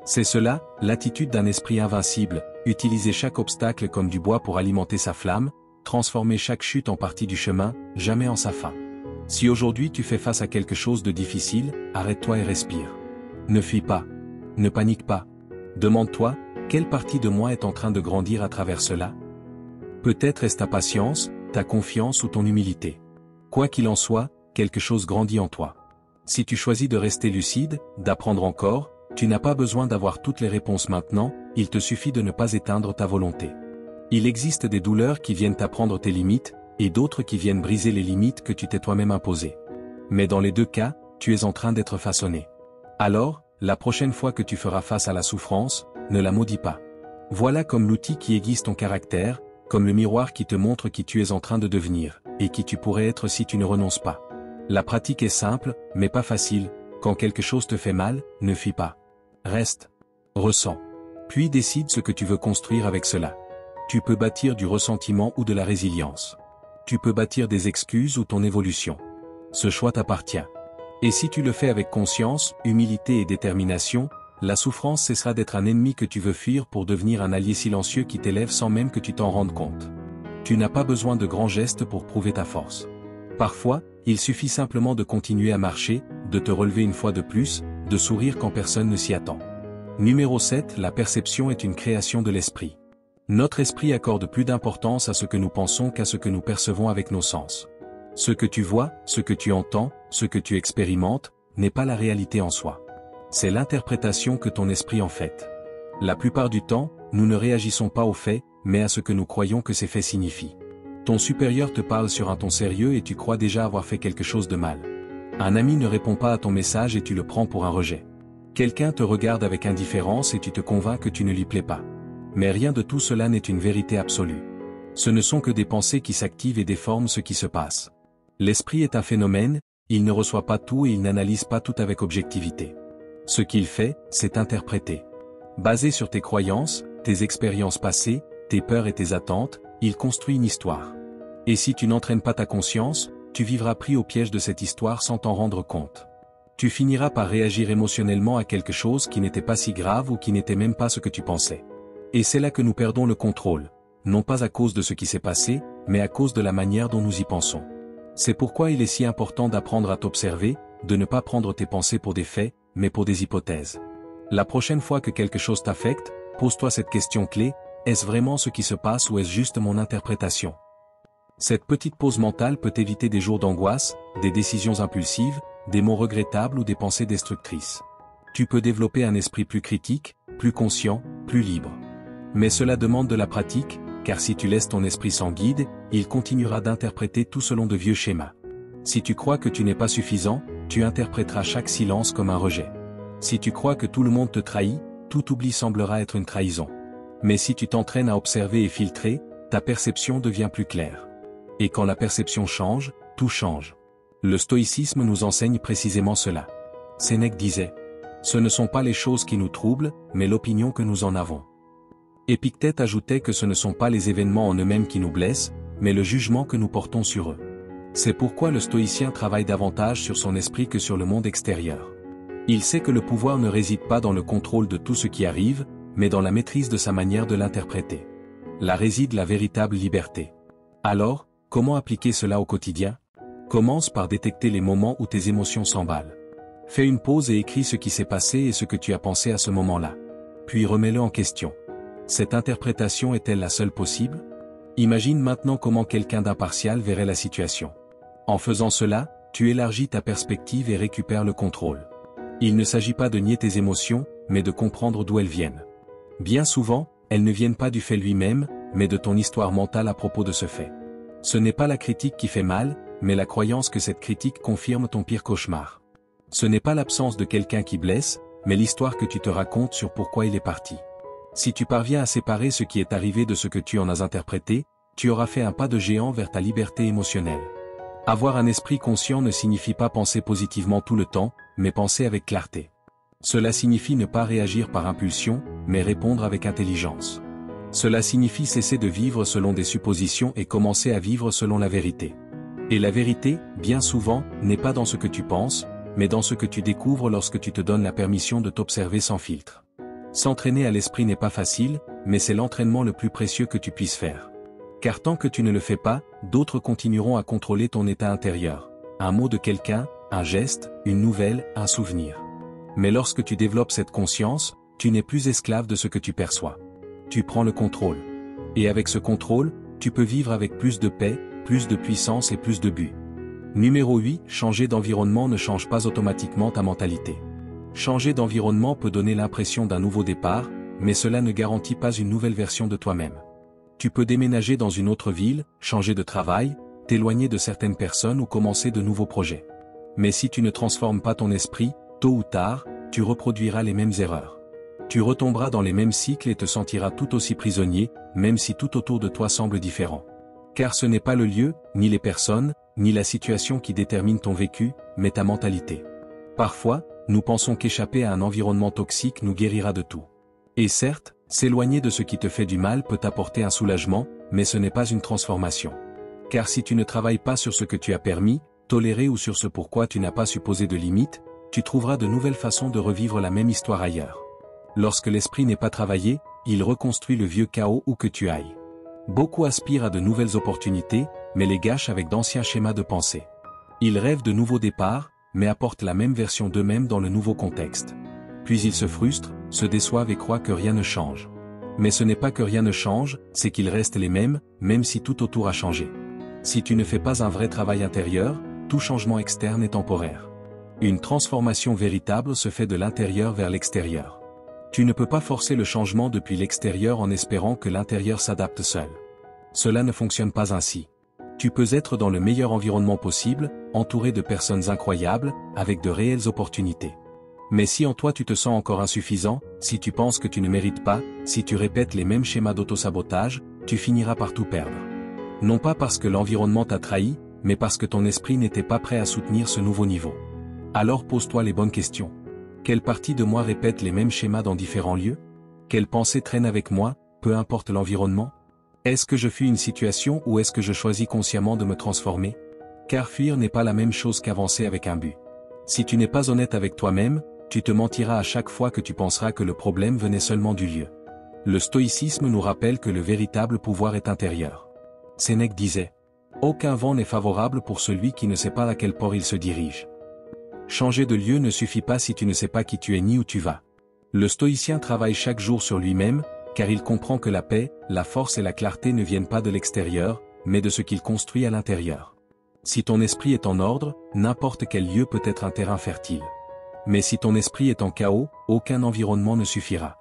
C'est cela, l'attitude d'un esprit invincible, utiliser chaque obstacle comme du bois pour alimenter sa flamme, transformer chaque chute en partie du chemin, jamais en sa fin. Si aujourd'hui tu fais face à quelque chose de difficile, arrête-toi et respire. Ne fuis pas. Ne panique pas. Demande-toi, quelle partie de moi est en train de grandir à travers cela? Peut-être est-ce ta patience, ta confiance ou ton humilité. Quoi qu'il en soit, quelque chose grandit en toi. Si tu choisis de rester lucide, d'apprendre encore, tu n'as pas besoin d'avoir toutes les réponses maintenant, il te suffit de ne pas éteindre ta volonté. Il existe des douleurs qui viennent t'apprendre tes limites, et d'autres qui viennent briser les limites que tu t'es toi-même imposées. Mais dans les deux cas, tu es en train d'être façonné. Alors, la prochaine fois que tu feras face à la souffrance, ne la maudis pas. Voilà comme l'outil qui aiguise ton caractère, comme le miroir qui te montre qui tu es en train de devenir, et qui tu pourrais être si tu ne renonces pas. La pratique est simple, mais pas facile. Quand quelque chose te fait mal, ne fuis pas. Reste. Ressens. Puis décide ce que tu veux construire avec cela. Tu peux bâtir du ressentiment ou de la résilience. Tu peux bâtir des excuses ou ton évolution. Ce choix t'appartient. Et si tu le fais avec conscience, humilité et détermination, la souffrance cessera d'être un ennemi que tu veux fuir pour devenir un allié silencieux qui t'élève sans même que tu t'en rendes compte. Tu n'as pas besoin de grands gestes pour prouver ta force. Parfois, il suffit simplement de continuer à marcher, de te relever une fois de plus, de sourire quand personne ne s'y attend. Numéro 7. La perception est une création de l'esprit. Notre esprit accorde plus d'importance à ce que nous pensons qu'à ce que nous percevons avec nos sens. Ce que tu vois, ce que tu entends, ce que tu expérimentes, n'est pas la réalité en soi. C'est l'interprétation que ton esprit en fait. La plupart du temps, nous ne réagissons pas aux faits, mais à ce que nous croyons que ces faits signifient. Ton supérieur te parle sur un ton sérieux et tu crois déjà avoir fait quelque chose de mal. Un ami ne répond pas à ton message et tu le prends pour un rejet. Quelqu'un te regarde avec indifférence et tu te convaincs que tu ne lui plais pas. Mais rien de tout cela n'est une vérité absolue. Ce ne sont que des pensées qui s'activent et déforment ce qui se passe. L'esprit est un phénomène, il ne reçoit pas tout et il n'analyse pas tout avec objectivité. Ce qu'il fait, c'est interpréter. Basé sur tes croyances, tes expériences passées, tes peurs et tes attentes, il construit une histoire. Et si tu n'entraînes pas ta conscience, tu vivras pris au piège de cette histoire sans t'en rendre compte. Tu finiras par réagir émotionnellement à quelque chose qui n'était pas si grave ou qui n'était même pas ce que tu pensais. Et c'est là que nous perdons le contrôle, non pas à cause de ce qui s'est passé, mais à cause de la manière dont nous y pensons. C'est pourquoi il est si important d'apprendre à t'observer, de ne pas prendre tes pensées pour des faits, mais pour des hypothèses. La prochaine fois que quelque chose t'affecte, pose-toi cette question clé: est-ce vraiment ce qui se passe ou est-ce juste mon interprétation? Cette petite pause mentale peut éviter des jours d'angoisse, des décisions impulsives, des mots regrettables ou des pensées destructrices. Tu peux développer un esprit plus critique, plus conscient, plus libre. Mais cela demande de la pratique, car si tu laisses ton esprit sans guide, il continuera d'interpréter tout selon de vieux schémas. Si tu crois que tu n'es pas suffisant, tu interpréteras chaque silence comme un rejet. Si tu crois que tout le monde te trahit, tout oubli semblera être une trahison. Mais si tu t'entraînes à observer et filtrer, ta perception devient plus claire. Et quand la perception change, tout change. Le stoïcisme nous enseigne précisément cela. Sénèque disait: « Ce ne sont pas les choses qui nous troublent, mais l'opinion que nous en avons. » Épictète ajoutait que ce ne sont pas les événements en eux-mêmes qui nous blessent, mais le jugement que nous portons sur eux. C'est pourquoi le stoïcien travaille davantage sur son esprit que sur le monde extérieur. Il sait que le pouvoir ne réside pas dans le contrôle de tout ce qui arrive, mais dans la maîtrise de sa manière de l'interpréter. Là réside la véritable liberté. Alors, comment appliquer cela au quotidien? Commence par détecter les moments où tes émotions s'emballent. Fais une pause et écris ce qui s'est passé et ce que tu as pensé à ce moment-là. Puis remets-le en question. Cette interprétation est-elle la seule possible? Imagine maintenant comment quelqu'un d'impartial verrait la situation. En faisant cela, tu élargis ta perspective et récupères le contrôle. Il ne s'agit pas de nier tes émotions, mais de comprendre d'où elles viennent. Bien souvent, elles ne viennent pas du fait lui-même, mais de ton histoire mentale à propos de ce fait. Ce n'est pas la critique qui fait mal, mais la croyance que cette critique confirme ton pire cauchemar. Ce n'est pas l'absence de quelqu'un qui blesse, mais l'histoire que tu te racontes sur pourquoi il est parti. Si tu parviens à séparer ce qui est arrivé de ce que tu en as interprété, tu auras fait un pas de géant vers ta liberté émotionnelle. Avoir un esprit conscient ne signifie pas penser positivement tout le temps, mais penser avec clarté. Cela signifie ne pas réagir par impulsion, mais répondre avec intelligence. Cela signifie cesser de vivre selon des suppositions et commencer à vivre selon la vérité. Et la vérité, bien souvent, n'est pas dans ce que tu penses, mais dans ce que tu découvres lorsque tu te donnes la permission de t'observer sans filtre. S'entraîner à l'esprit n'est pas facile, mais c'est l'entraînement le plus précieux que tu puisses faire. Car tant que tu ne le fais pas, d'autres continueront à contrôler ton état intérieur. Un mot de quelqu'un, un geste, une nouvelle, un souvenir. Mais lorsque tu développes cette conscience, tu n'es plus esclave de ce que tu perçois. Tu prends le contrôle. Et avec ce contrôle, tu peux vivre avec plus de paix, plus de puissance et plus de but. Numéro 8. Changer d'environnement ne change pas automatiquement ta mentalité. Changer d'environnement peut donner l'impression d'un nouveau départ, mais cela ne garantit pas une nouvelle version de toi-même. Tu peux déménager dans une autre ville, changer de travail, t'éloigner de certaines personnes ou commencer de nouveaux projets. Mais si tu ne transformes pas ton esprit, tôt ou tard, tu reproduiras les mêmes erreurs. Tu retomberas dans les mêmes cycles et te sentiras tout aussi prisonnier, même si tout autour de toi semble différent. Car ce n'est pas le lieu, ni les personnes, ni la situation qui déterminent ton vécu, mais ta mentalité. Parfois, nous pensons qu'échapper à un environnement toxique nous guérira de tout. Et certes, s'éloigner de ce qui te fait du mal peut t'apporter un soulagement, mais ce n'est pas une transformation. Car si tu ne travailles pas sur ce que tu as permis, toléré ou sur ce pourquoi tu n'as pas su poser de limites, tu trouveras de nouvelles façons de revivre la même histoire ailleurs. Lorsque l'esprit n'est pas travaillé, il reconstruit le vieux chaos où que tu ailles. Beaucoup aspirent à de nouvelles opportunités, mais les gâchent avec d'anciens schémas de pensée. Ils rêvent de nouveaux départs, mais apportent la même version d'eux-mêmes dans le nouveau contexte. Puis ils se frustrent, se déçoivent et croient que rien ne change. Mais ce n'est pas que rien ne change, c'est qu'ils restent les mêmes, même si tout autour a changé. Si tu ne fais pas un vrai travail intérieur, tout changement externe est temporaire. Une transformation véritable se fait de l'intérieur vers l'extérieur. Tu ne peux pas forcer le changement depuis l'extérieur en espérant que l'intérieur s'adapte seul. Cela ne fonctionne pas ainsi. Tu peux être dans le meilleur environnement possible, entouré de personnes incroyables, avec de réelles opportunités. Mais si en toi tu te sens encore insuffisant, si tu penses que tu ne mérites pas, si tu répètes les mêmes schémas d'autosabotage, tu finiras par tout perdre. Non pas parce que l'environnement t'a trahi, mais parce que ton esprit n'était pas prêt à soutenir ce nouveau niveau. Alors pose-toi les bonnes questions. Quelle partie de moi répète les mêmes schémas dans différents lieux? Quelle pensée traîne avec moi, peu importe l'environnement? Est-ce que je fuis une situation ou est-ce que je choisis consciemment de me transformer? Car fuir n'est pas la même chose qu'avancer avec un but. Si tu n'es pas honnête avec toi-même, tu te mentiras à chaque fois que tu penseras que le problème venait seulement du lieu. Le stoïcisme nous rappelle que le véritable pouvoir est intérieur. Sénèque disait: « Aucun vent n'est favorable pour celui qui ne sait pas à quel port il se dirige. » Changer de lieu ne suffit pas si tu ne sais pas qui tu es ni où tu vas. Le stoïcien travaille chaque jour sur lui-même, car il comprend que la paix, la force et la clarté ne viennent pas de l'extérieur, mais de ce qu'il construit à l'intérieur. Si ton esprit est en ordre, n'importe quel lieu peut être un terrain fertile. Mais si ton esprit est en chaos, aucun environnement ne suffira.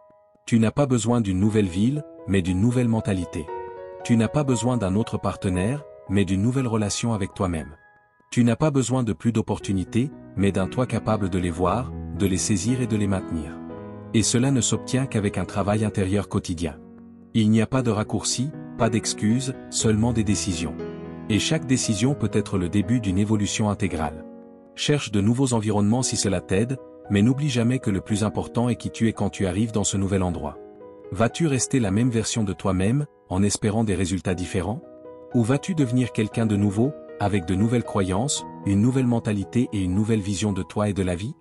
Tu n'as pas besoin d'une nouvelle ville, mais d'une nouvelle mentalité. Tu n'as pas besoin d'un autre partenaire, mais d'une nouvelle relation avec toi-même. Tu n'as pas besoin de plus d'opportunités, mais d'un toi capable de les voir, de les saisir et de les maintenir. Et cela ne s'obtient qu'avec un travail intérieur quotidien. Il n'y a pas de raccourci, pas d'excuses, seulement des décisions. Et chaque décision peut être le début d'une évolution intégrale. Cherche de nouveaux environnements si cela t'aide, mais n'oublie jamais que le plus important est qui tu es quand tu arrives dans ce nouvel endroit. Vas-tu rester la même version de toi-même, en espérant des résultats différents? Ou vas-tu devenir quelqu'un de nouveau, avec de nouvelles croyances, une nouvelle mentalité et une nouvelle vision de toi et de la vie?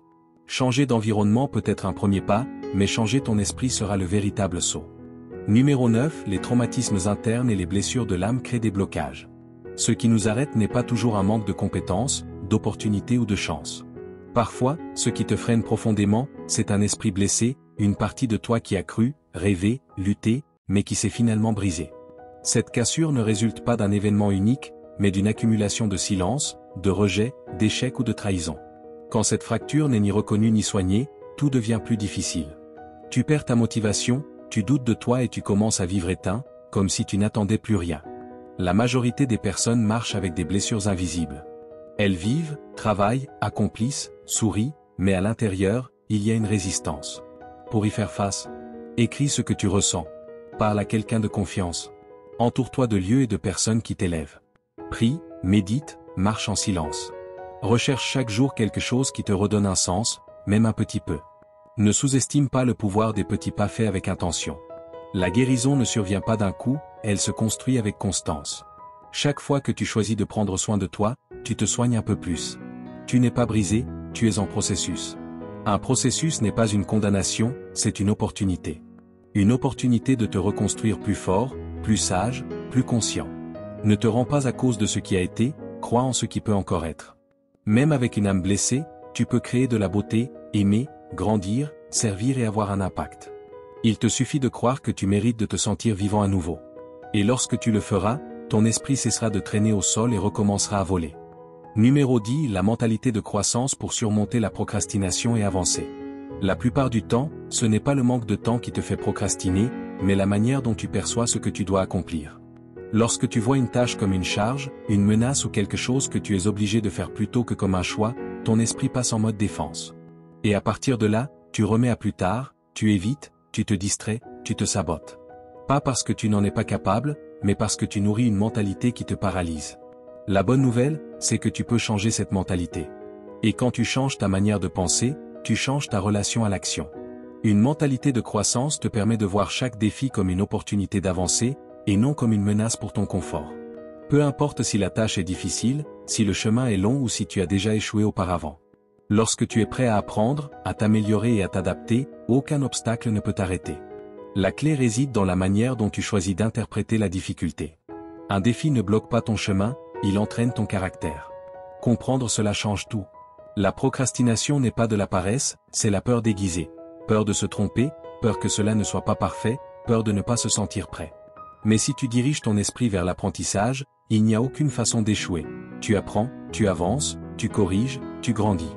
Changer d'environnement peut être un premier pas, mais changer ton esprit sera le véritable saut. Numéro 9. Les traumatismes internes et les blessures de l'âme créent des blocages. Ce qui nous arrête n'est pas toujours un manque de compétences, d'opportunités ou de chance. Parfois, ce qui te freine profondément, c'est un esprit blessé, une partie de toi qui a cru, rêvé, lutté, mais qui s'est finalement brisée. Cette cassure ne résulte pas d'un événement unique, mais d'une accumulation de silence, de rejet, d'échecs ou de trahison. Quand cette fracture n'est ni reconnue ni soignée, tout devient plus difficile. Tu perds ta motivation, tu doutes de toi et tu commences à vivre éteint, comme si tu n'attendais plus rien. La majorité des personnes marchent avec des blessures invisibles. Elles vivent, travaillent, accomplissent, sourient, mais à l'intérieur, il y a une résistance. Pour y faire face, écris ce que tu ressens. Parle à quelqu'un de confiance. Entoure-toi de lieux et de personnes qui t'élèvent. Prie, médite, marche en silence. Recherche chaque jour quelque chose qui te redonne un sens, même un petit peu. Ne sous-estime pas le pouvoir des petits pas faits avec intention. La guérison ne survient pas d'un coup, elle se construit avec constance. Chaque fois que tu choisis de prendre soin de toi, tu te soignes un peu plus. Tu n'es pas brisé, tu es en processus. Un processus n'est pas une condamnation, c'est une opportunité. Une opportunité de te reconstruire plus fort, plus sage, plus conscient. Ne te rends pas à cause de ce qui a été, crois en ce qui peut encore être. Même avec une âme blessée, tu peux créer de la beauté, aimer, grandir, servir et avoir un impact. Il te suffit de croire que tu mérites de te sentir vivant à nouveau. Et lorsque tu le feras, ton esprit cessera de traîner au sol et recommencera à voler. Numéro 10. La mentalité de croissance pour surmonter la procrastination et avancer. La plupart du temps, ce n'est pas le manque de temps qui te fait procrastiner, mais la manière dont tu perçois ce que tu dois accomplir. Lorsque tu vois une tâche comme une charge, une menace ou quelque chose que tu es obligé de faire plutôt que comme un choix, ton esprit passe en mode défense. Et à partir de là, tu remets à plus tard, tu évites, tu te distrais, tu te sabotes. Pas parce que tu n'en es pas capable, mais parce que tu nourris une mentalité qui te paralyse. La bonne nouvelle, c'est que tu peux changer cette mentalité. Et quand tu changes ta manière de penser, tu changes ta relation à l'action. Une mentalité de croissance te permet de voir chaque défi comme une opportunité d'avancer, et non comme une menace pour ton confort. Peu importe si la tâche est difficile, si le chemin est long ou si tu as déjà échoué auparavant. Lorsque tu es prêt à apprendre, à t'améliorer et à t'adapter, aucun obstacle ne peut t'arrêter. La clé réside dans la manière dont tu choisis d'interpréter la difficulté. Un défi ne bloque pas ton chemin, il entraîne ton caractère. Comprendre cela change tout. La procrastination n'est pas de la paresse, c'est la peur déguisée. Peur de se tromper, peur que cela ne soit pas parfait, peur de ne pas se sentir prêt. Mais si tu diriges ton esprit vers l'apprentissage, il n'y a aucune façon d'échouer. Tu apprends, tu avances, tu corriges, tu grandis.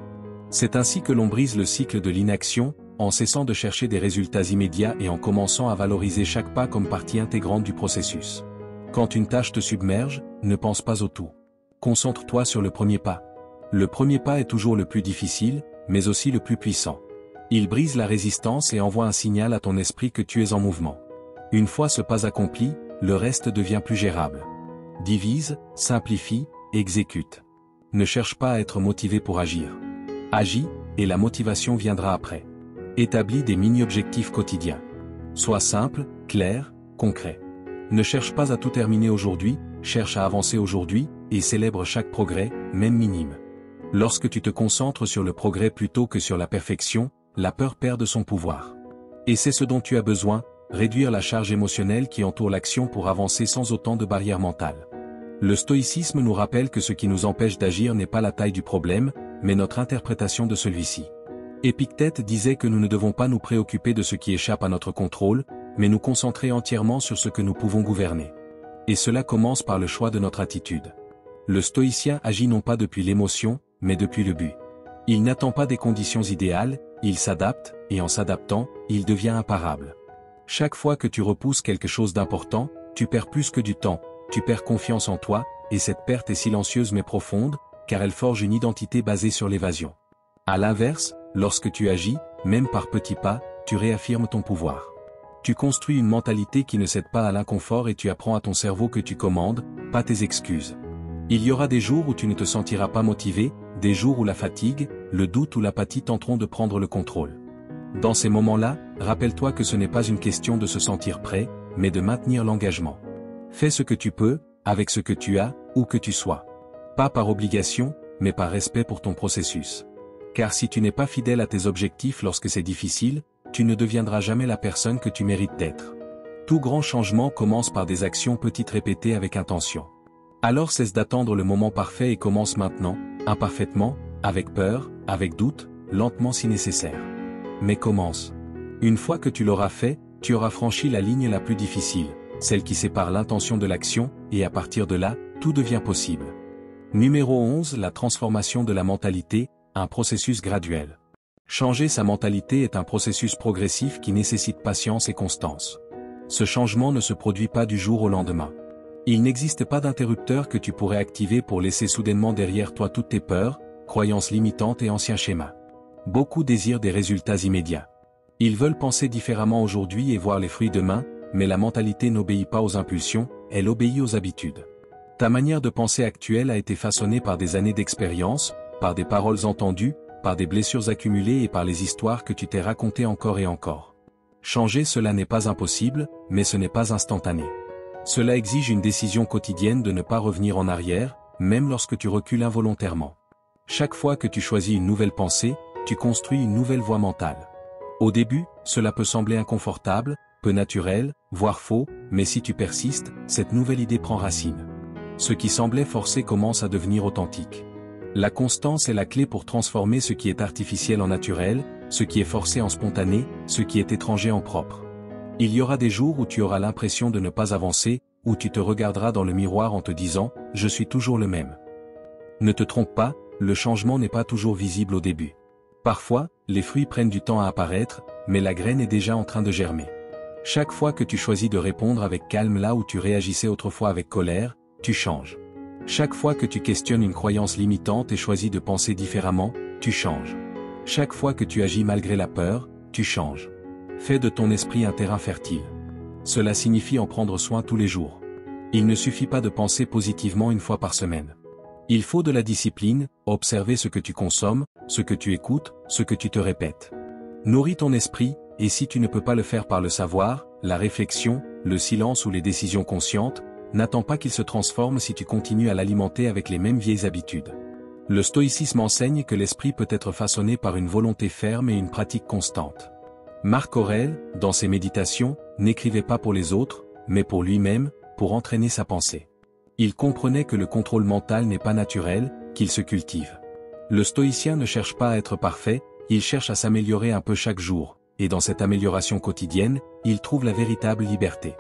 C'est ainsi que l'on brise le cycle de l'inaction, en cessant de chercher des résultats immédiats et en commençant à valoriser chaque pas comme partie intégrante du processus. Quand une tâche te submerge, ne pense pas au tout. Concentre-toi sur le premier pas. Le premier pas est toujours le plus difficile, mais aussi le plus puissant. Il brise la résistance et envoie un signal à ton esprit que tu es en mouvement. Une fois ce pas accompli, le reste devient plus gérable. Divise, simplifie, exécute. Ne cherche pas à être motivé pour agir. Agis, et la motivation viendra après. Établis des mini-objectifs quotidiens. Sois simple, clair, concret. Ne cherche pas à tout terminer aujourd'hui, cherche à avancer aujourd'hui, et célèbre chaque progrès, même minime. Lorsque tu te concentres sur le progrès plutôt que sur la perfection, la peur perd de son pouvoir. Et c'est ce dont tu as besoin, réduire la charge émotionnelle qui entoure l'action pour avancer sans autant de barrières mentales. Le stoïcisme nous rappelle que ce qui nous empêche d'agir n'est pas la taille du problème, mais notre interprétation de celui-ci. Épictète disait que nous ne devons pas nous préoccuper de ce qui échappe à notre contrôle, mais nous concentrer entièrement sur ce que nous pouvons gouverner. Et cela commence par le choix de notre attitude. Le stoïcien agit non pas depuis l'émotion, mais depuis le but. Il n'attend pas des conditions idéales, il s'adapte, et en s'adaptant, il devient imparable. Chaque fois que tu repousses quelque chose d'important, tu perds plus que du temps, tu perds confiance en toi, et cette perte est silencieuse mais profonde, car elle forge une identité basée sur l'évasion. À l'inverse, lorsque tu agis, même par petits pas, tu réaffirmes ton pouvoir. Tu construis une mentalité qui ne cède pas à l'inconfort et tu apprends à ton cerveau que tu commandes, pas tes excuses. Il y aura des jours où tu ne te sentiras pas motivé, des jours où la fatigue, le doute ou l'apathie tenteront de prendre le contrôle. Dans ces moments-là, rappelle-toi que ce n'est pas une question de se sentir prêt, mais de maintenir l'engagement. Fais ce que tu peux, avec ce que tu as, où que tu sois. Pas par obligation, mais par respect pour ton processus. Car si tu n'es pas fidèle à tes objectifs lorsque c'est difficile, tu ne deviendras jamais la personne que tu mérites d'être. Tout grand changement commence par des actions petites répétées avec intention. Alors cesse d'attendre le moment parfait et commence maintenant, imparfaitement, avec peur, avec doute, lentement si nécessaire. Mais commence. Une fois que tu l'auras fait, tu auras franchi la ligne la plus difficile, celle qui sépare l'intention de l'action, et à partir de là, tout devient possible. Numéro 11. La transformation de la mentalité, un processus graduel. Changer sa mentalité est un processus progressif qui nécessite patience et constance. Ce changement ne se produit pas du jour au lendemain. Il n'existe pas d'interrupteur que tu pourrais activer pour laisser soudainement derrière toi toutes tes peurs, croyances limitantes et anciens schémas. Beaucoup désirent des résultats immédiats. Ils veulent penser différemment aujourd'hui et voir les fruits demain, mais la mentalité n'obéit pas aux impulsions, elle obéit aux habitudes. Ta manière de penser actuelle a été façonnée par des années d'expérience, par des paroles entendues, par des blessures accumulées et par les histoires que tu t'es racontées encore et encore. Changer cela n'est pas impossible, mais ce n'est pas instantané. Cela exige une décision quotidienne de ne pas revenir en arrière, même lorsque tu recules involontairement. Chaque fois que tu choisis une nouvelle pensée, tu construis une nouvelle voie mentale. Au début, cela peut sembler inconfortable, peu naturel, voire faux, mais si tu persistes, cette nouvelle idée prend racine. Ce qui semblait forcé commence à devenir authentique. La constance est la clé pour transformer ce qui est artificiel en naturel, ce qui est forcé en spontané, ce qui est étranger en propre. Il y aura des jours où tu auras l'impression de ne pas avancer, où tu te regarderas dans le miroir en te disant « Je suis toujours le même ». Ne te trompe pas, le changement n'est pas toujours visible au début. Parfois, les fruits prennent du temps à apparaître, mais la graine est déjà en train de germer. Chaque fois que tu choisis de répondre avec calme là où tu réagissais autrefois avec colère, tu changes. Chaque fois que tu questionnes une croyance limitante et choisis de penser différemment, tu changes. Chaque fois que tu agis malgré la peur, tu changes. Fais de ton esprit un terrain fertile. Cela signifie en prendre soin tous les jours. Il ne suffit pas de penser positivement une fois par semaine. Il faut de la discipline, observer ce que tu consommes, ce que tu écoutes, ce que tu te répètes. Nourris ton esprit, et si tu ne peux pas le faire par le savoir, la réflexion, le silence ou les décisions conscientes, n'attends pas qu'il se transforme si tu continues à l'alimenter avec les mêmes vieilles habitudes. Le stoïcisme enseigne que l'esprit peut être façonné par une volonté ferme et une pratique constante. Marc Aurèle, dans ses méditations, n'écrivait pas pour les autres, mais pour lui-même, pour entraîner sa pensée. Il comprenait que le contrôle mental n'est pas naturel, qu'il se cultive. Le stoïcien ne cherche pas à être parfait, il cherche à s'améliorer un peu chaque jour, et dans cette amélioration quotidienne, il trouve la véritable liberté.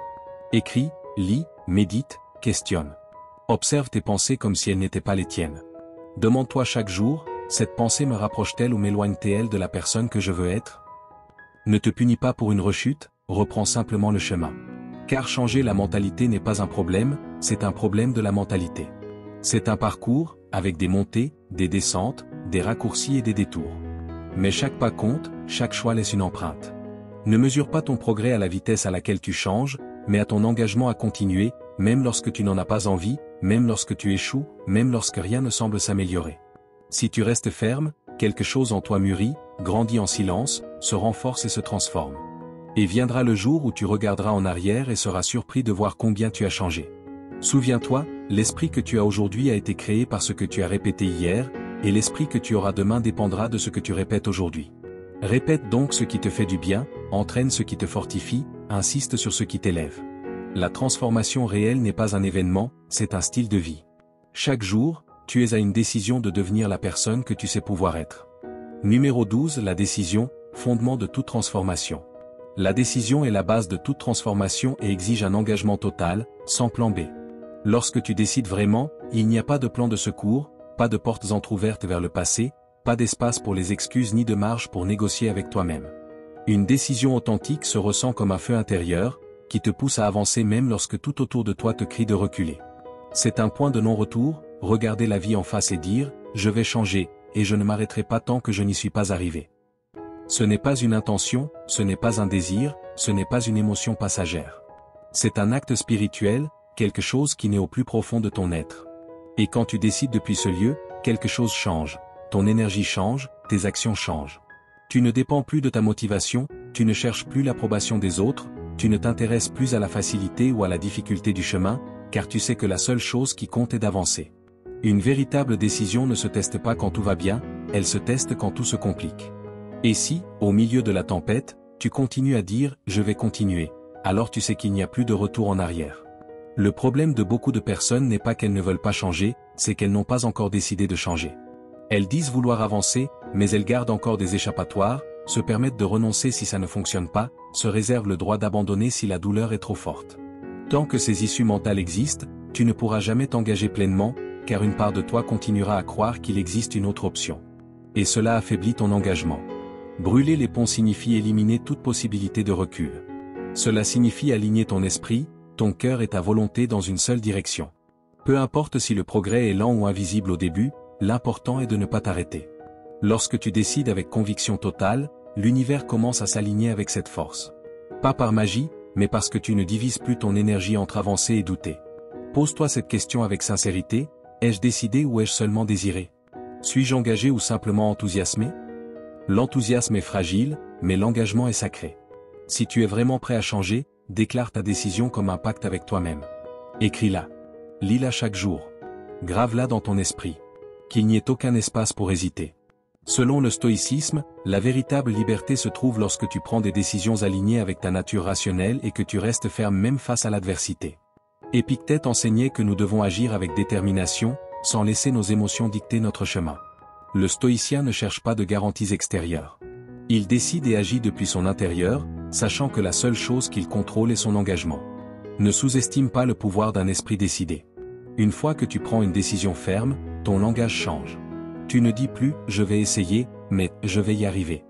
Écris, lis, médite, questionne. Observe tes pensées comme si elles n'étaient pas les tiennes. Demande-toi chaque jour, cette pensée me rapproche-t-elle ou m'éloigne-t-elle de la personne que je veux être? Ne te punis pas pour une rechute, reprends simplement le chemin. Car changer la mentalité n'est pas un problème, c'est un problème de la mentalité. C'est un parcours, avec des montées, des descentes, des raccourcis et des détours. Mais chaque pas compte, chaque choix laisse une empreinte. Ne mesure pas ton progrès à la vitesse à laquelle tu changes, mais à ton engagement à continuer, même lorsque tu n'en as pas envie, même lorsque tu échoues, même lorsque rien ne semble s'améliorer. Si tu restes ferme, quelque chose en toi mûrit, grandit en silence, se renforce et se transforme. Et viendra le jour où tu regarderas en arrière et seras surpris de voir combien tu as changé. Souviens-toi, l'esprit que tu as aujourd'hui a été créé par ce que tu as répété hier, et l'esprit que tu auras demain dépendra de ce que tu répètes aujourd'hui. Répète donc ce qui te fait du bien, entraîne ce qui te fortifie, insiste sur ce qui t'élève. La transformation réelle n'est pas un événement, c'est un style de vie. Chaque jour, tu es à une décision de devenir la personne que tu sais pouvoir être. Numéro 12. La décision, fondement de toute transformation. La décision est la base de toute transformation et exige un engagement total, sans plan B. Lorsque tu décides vraiment, il n'y a pas de plan de secours, pas de portes entr'ouvertes vers le passé, pas d'espace pour les excuses ni de marge pour négocier avec toi-même. Une décision authentique se ressent comme un feu intérieur, qui te pousse à avancer même lorsque tout autour de toi te crie de reculer. C'est un point de non-retour, regarder la vie en face et dire « Je vais changer, et je ne m'arrêterai pas tant que je n'y suis pas arrivé ». Ce n'est pas une intention, ce n'est pas un désir, ce n'est pas une émotion passagère. C'est un acte spirituel, quelque chose qui naît au plus profond de ton être. Et quand tu décides depuis ce lieu, quelque chose change, ton énergie change, tes actions changent. Tu ne dépends plus de ta motivation, tu ne cherches plus l'approbation des autres, tu ne t'intéresses plus à la facilité ou à la difficulté du chemin, car tu sais que la seule chose qui compte est d'avancer. Une véritable décision ne se teste pas quand tout va bien, elle se teste quand tout se complique. Et si, au milieu de la tempête, tu continues à dire « je vais continuer », alors tu sais qu'il n'y a plus de retour en arrière. Le problème de beaucoup de personnes n'est pas qu'elles ne veulent pas changer, c'est qu'elles n'ont pas encore décidé de changer. Elles disent vouloir avancer, mais elles gardent encore des échappatoires, se permettent de renoncer si ça ne fonctionne pas, se réservent le droit d'abandonner si la douleur est trop forte. Tant que ces issues mentales existent, tu ne pourras jamais t'engager pleinement, car une part de toi continuera à croire qu'il existe une autre option. Et cela affaiblit ton engagement. Brûler les ponts signifie éliminer toute possibilité de recul. Cela signifie aligner ton esprit, ton cœur et ta volonté dans une seule direction. Peu importe si le progrès est lent ou invisible au début, l'important est de ne pas t'arrêter. Lorsque tu décides avec conviction totale, l'univers commence à s'aligner avec cette force. Pas par magie, mais parce que tu ne divises plus ton énergie entre avancer et douter. Pose-toi cette question avec sincérité, ai-je décidé ou ai-je seulement désiré? Suis-je engagé ou simplement enthousiasmé? L'enthousiasme est fragile, mais l'engagement est sacré. Si tu es vraiment prêt à changer, déclare ta décision comme un pacte avec toi-même. Écris-la. Lis-la chaque jour. Grave-la dans ton esprit. Qu'il n'y ait aucun espace pour hésiter. Selon le stoïcisme, la véritable liberté se trouve lorsque tu prends des décisions alignées avec ta nature rationnelle et que tu restes ferme même face à l'adversité. Épictète enseignait que nous devons agir avec détermination, sans laisser nos émotions dicter notre chemin. Le stoïcien ne cherche pas de garanties extérieures. Il décide et agit depuis son intérieur, sachant que la seule chose qu'il contrôle est son engagement. Ne sous-estime pas le pouvoir d'un esprit décidé. Une fois que tu prends une décision ferme, ton langage change. Tu ne dis plus « je vais essayer », mais « je vais y arriver ».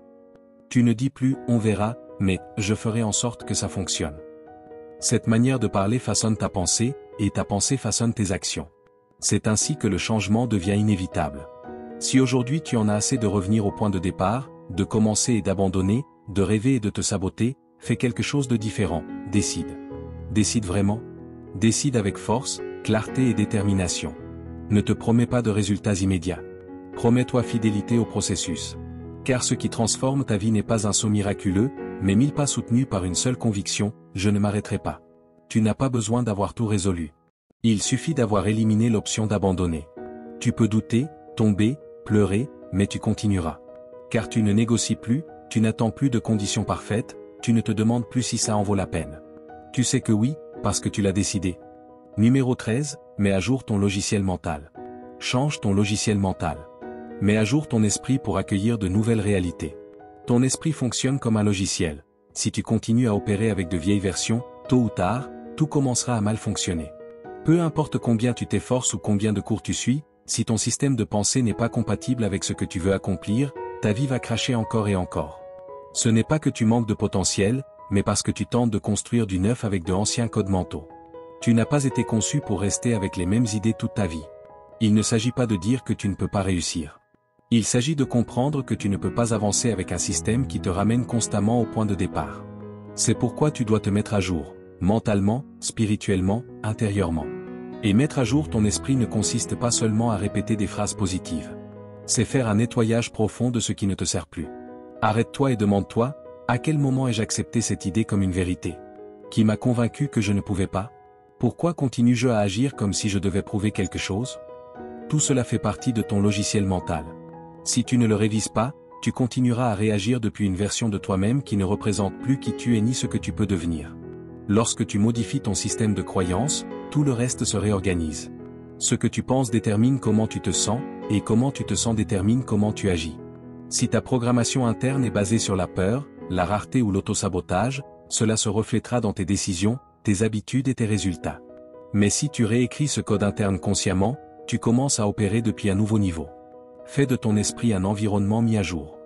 Tu ne dis plus « on verra », mais « je ferai en sorte que ça fonctionne ». Cette manière de parler façonne ta pensée, et ta pensée façonne tes actions. C'est ainsi que le changement devient inévitable. Si aujourd'hui tu en as assez de revenir au point de départ, de commencer et d'abandonner, de rêver et de te saboter, fais quelque chose de différent, décide. Décide vraiment. Décide avec force, clarté et détermination. Ne te promets pas de résultats immédiats. Promets-toi fidélité au processus. Car ce qui transforme ta vie n'est pas un saut miraculeux, mais 1000 pas soutenus par une seule conviction, je ne m'arrêterai pas. Tu n'as pas besoin d'avoir tout résolu. Il suffit d'avoir éliminé l'option d'abandonner. Tu peux douter, tomber, pleurer, mais tu continueras. Car tu ne négocies plus, tu n'attends plus de conditions parfaites, tu ne te demandes plus si ça en vaut la peine. Tu sais que oui, parce que tu l'as décidé. Numéro 13, mets à jour ton logiciel mental. Change ton logiciel mental. Mets à jour ton esprit pour accueillir de nouvelles réalités. Ton esprit fonctionne comme un logiciel. Si tu continues à opérer avec de vieilles versions, tôt ou tard, tout commencera à mal fonctionner. Peu importe combien tu t'efforces ou combien de cours tu suis, si ton système de pensée n'est pas compatible avec ce que tu veux accomplir, ta vie va cracher encore et encore. Ce n'est pas que tu manques de potentiel, mais parce que tu tentes de construire du neuf avec de anciens codes mentaux. Tu n'as pas été conçu pour rester avec les mêmes idées toute ta vie. Il ne s'agit pas de dire que tu ne peux pas réussir. Il s'agit de comprendre que tu ne peux pas avancer avec un système qui te ramène constamment au point de départ. C'est pourquoi tu dois te mettre à jour, mentalement, spirituellement, intérieurement. Et mettre à jour ton esprit ne consiste pas seulement à répéter des phrases positives. C'est faire un nettoyage profond de ce qui ne te sert plus. Arrête-toi et demande-toi, à quel moment ai-je accepté cette idée comme une vérité? Qui m'a convaincu que je ne pouvais pas? Pourquoi continue-je à agir comme si je devais prouver quelque chose? Tout cela fait partie de ton logiciel mental. Si tu ne le révises pas, tu continueras à réagir depuis une version de toi-même qui ne représente plus qui tu es ni ce que tu peux devenir. Lorsque tu modifies ton système de croyance, tout le reste se réorganise. Ce que tu penses détermine comment tu te sens, et comment tu te sens détermine comment tu agis. Si ta programmation interne est basée sur la peur, la rareté ou l'autosabotage, cela se reflètera dans tes décisions, tes habitudes et tes résultats. Mais si tu réécris ce code interne consciemment, tu commences à opérer depuis un nouveau niveau. Fais de ton esprit un environnement mis à jour.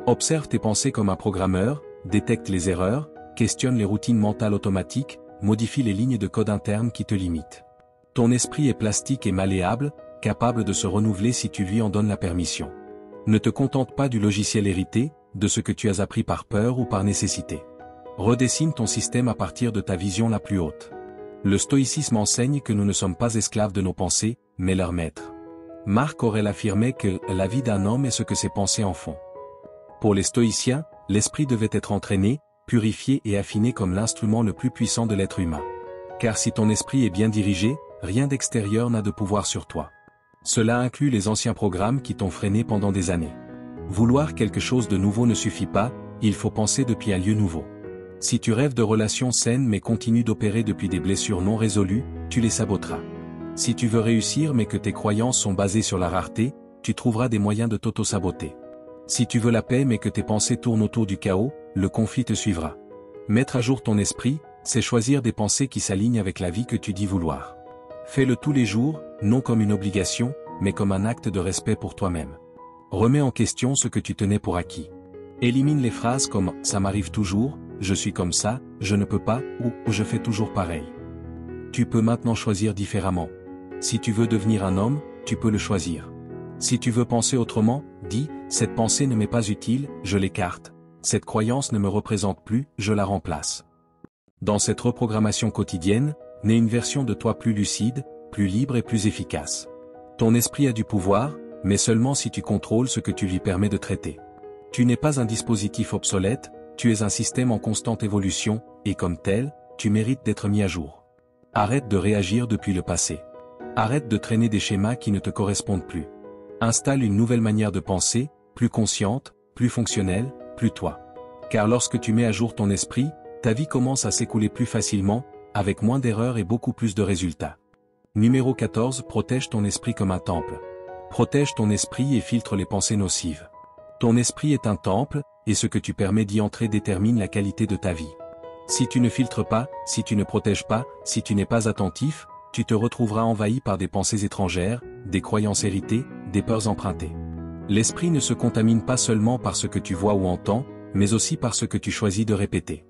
Observe tes pensées comme un programmeur, détecte les erreurs, questionne les routines mentales automatiques, modifie les lignes de code interne qui te limitent. Ton esprit est plastique et malléable, capable de se renouveler si tu lui en donnes la permission. Ne te contente pas du logiciel hérité, de ce que tu as appris par peur ou par nécessité. Redessine ton système à partir de ta vision la plus haute. Le stoïcisme enseigne que nous ne sommes pas esclaves de nos pensées, mais leurs maîtres. Marc Aurèle affirmait que la vie d'un homme est ce que ses pensées en font. Pour les stoïciens, l'esprit devait être entraîné, purifié et affiné comme l'instrument le plus puissant de l'être humain. Car si ton esprit est bien dirigé, rien d'extérieur n'a de pouvoir sur toi. Cela inclut les anciens programmes qui t'ont freiné pendant des années. Vouloir quelque chose de nouveau ne suffit pas, il faut penser depuis un lieu nouveau. Si tu rêves de relations saines mais continues d'opérer depuis des blessures non résolues, tu les saboteras. Si tu veux réussir mais que tes croyances sont basées sur la rareté, tu trouveras des moyens de t'auto-saboter. Si tu veux la paix mais que tes pensées tournent autour du chaos, le conflit te suivra. Mettre à jour ton esprit, c'est choisir des pensées qui s'alignent avec la vie que tu dis vouloir. Fais-le tous les jours, non comme une obligation, mais comme un acte de respect pour toi-même. Remets en question ce que tu tenais pour acquis. Élimine les phrases comme « ça m'arrive toujours »,« je suis comme ça »,« je ne peux pas » ou « je fais toujours pareil ». Tu peux maintenant choisir différemment. Si tu veux devenir un homme, tu peux le choisir. Si tu veux penser autrement, dis « cette pensée ne m'est pas utile, je l'écarte. Cette croyance ne me représente plus, je la remplace ». Dans cette reprogrammation quotidienne, naît une version de toi plus lucide, plus libre et plus efficace. Ton esprit a du pouvoir, mais seulement si tu contrôles ce que tu lui permets de traiter. Tu n'es pas un dispositif obsolète, tu es un système en constante évolution, et comme tel, tu mérites d'être mis à jour. Arrête de réagir depuis le passé. Arrête de traîner des schémas qui ne te correspondent plus. Installe une nouvelle manière de penser, plus consciente, plus fonctionnelle, plus toi. Car lorsque tu mets à jour ton esprit, ta vie commence à s'écouler plus facilement, avec moins d'erreurs et beaucoup plus de résultats. Numéro 14. Protège ton esprit comme un temple. Protège ton esprit et filtre les pensées nocives. Ton esprit est un temple, et ce que tu permets d'y entrer détermine la qualité de ta vie. Si tu ne filtres pas, si tu ne protèges pas, si tu n'es pas attentif, tu te retrouveras envahi par des pensées étrangères, des croyances héritées, des peurs empruntées. L'esprit ne se contamine pas seulement par ce que tu vois ou entends, mais aussi par ce que tu choisis de répéter.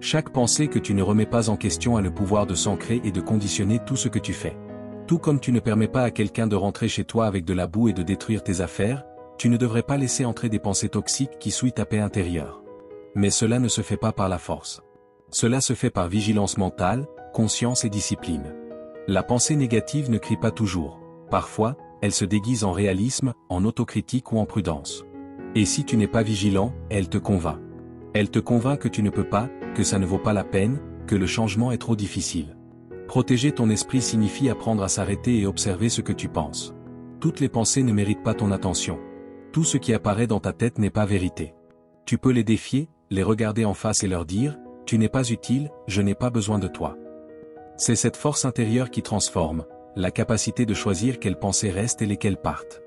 Chaque pensée que tu ne remets pas en question a le pouvoir de s'ancrer et de conditionner tout ce que tu fais. Tout comme tu ne permets pas à quelqu'un de rentrer chez toi avec de la boue et de détruire tes affaires, tu ne devrais pas laisser entrer des pensées toxiques qui souillent ta paix intérieure. Mais cela ne se fait pas par la force. Cela se fait par vigilance mentale, conscience et discipline. La pensée négative ne crie pas toujours. Parfois, elle se déguise en réalisme, en autocritique ou en prudence. Et si tu n'es pas vigilant, elle te convainc. Elle te convainc que tu ne peux pas, que ça ne vaut pas la peine, que le changement est trop difficile. Protéger ton esprit signifie apprendre à s'arrêter et observer ce que tu penses. Toutes les pensées ne méritent pas ton attention. Tout ce qui apparaît dans ta tête n'est pas vérité. Tu peux les défier, les regarder en face et leur dire, tu n'es pas utile, je n'ai pas besoin de toi. C'est cette force intérieure qui transforme, la capacité de choisir quelles pensées restent et lesquelles partent.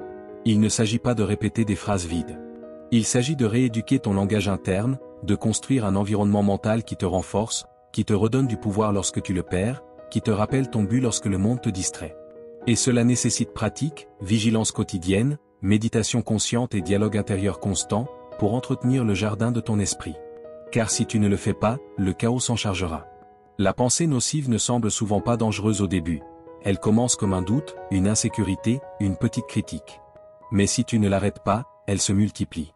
Il ne s'agit pas de répéter des phrases vides. Il s'agit de rééduquer ton langage interne, de construire un environnement mental qui te renforce, qui te redonne du pouvoir lorsque tu le perds, qui te rappelle ton but lorsque le monde te distrait. Et cela nécessite pratique, vigilance quotidienne, méditation consciente et dialogue intérieur constant, pour entretenir le jardin de ton esprit. Car si tu ne le fais pas, le chaos s'en chargera. La pensée nocive ne semble souvent pas dangereuse au début. Elle commence comme un doute, une insécurité, une petite critique. Mais si tu ne l'arrêtes pas, elle se multiplie.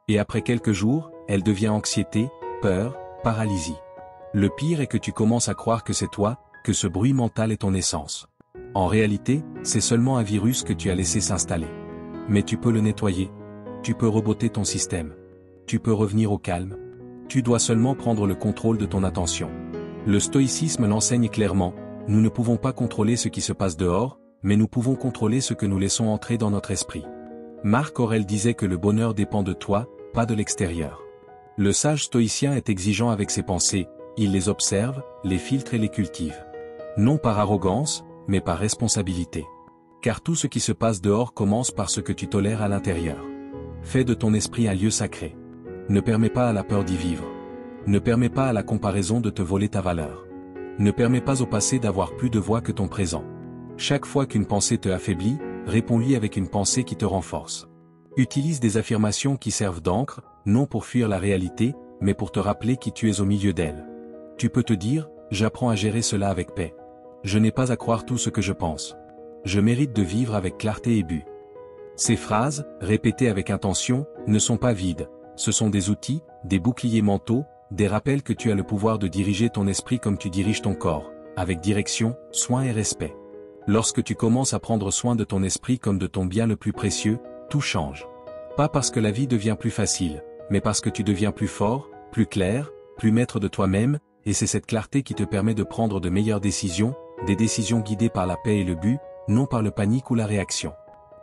Et après quelques jours, elle devient anxiété, peur, paralysie. Le pire est que tu commences à croire que c'est toi, que ce bruit mental est ton essence. En réalité, c'est seulement un virus que tu as laissé s'installer. Mais tu peux le nettoyer. Tu peux rebotter ton système. Tu peux revenir au calme. Tu dois seulement prendre le contrôle de ton attention. Le stoïcisme l'enseigne clairement, nous ne pouvons pas contrôler ce qui se passe dehors, mais nous pouvons contrôler ce que nous laissons entrer dans notre esprit. Marc Aurèle disait que le bonheur dépend de toi, pas de l'extérieur. Le sage stoïcien est exigeant avec ses pensées, il les observe, les filtre et les cultive. Non par arrogance, mais par responsabilité. Car tout ce qui se passe dehors commence par ce que tu tolères à l'intérieur. Fais de ton esprit un lieu sacré. Ne permets pas à la peur d'y vivre. Ne permets pas à la comparaison de te voler ta valeur. Ne permets pas au passé d'avoir plus de voix que ton présent. Chaque fois qu'une pensée te affaiblit, réponds-lui avec une pensée qui te renforce. Utilise des affirmations qui servent d'encre, non pour fuir la réalité, mais pour te rappeler qui tu es au milieu d'elle. Tu peux te dire, j'apprends à gérer cela avec paix. Je n'ai pas à croire tout ce que je pense. Je mérite de vivre avec clarté et but. Ces phrases, répétées avec intention, ne sont pas vides. Ce sont des outils, des boucliers mentaux, des rappels que tu as le pouvoir de diriger ton esprit comme tu diriges ton corps, avec direction, soin et respect. Lorsque tu commences à prendre soin de ton esprit comme de ton bien le plus précieux, tout change. Pas parce que la vie devient plus facile, mais parce que tu deviens plus fort, plus clair, plus maître de toi-même, et c'est cette clarté qui te permet de prendre de meilleures décisions, des décisions guidées par la paix et le but, non par le panique ou la réaction.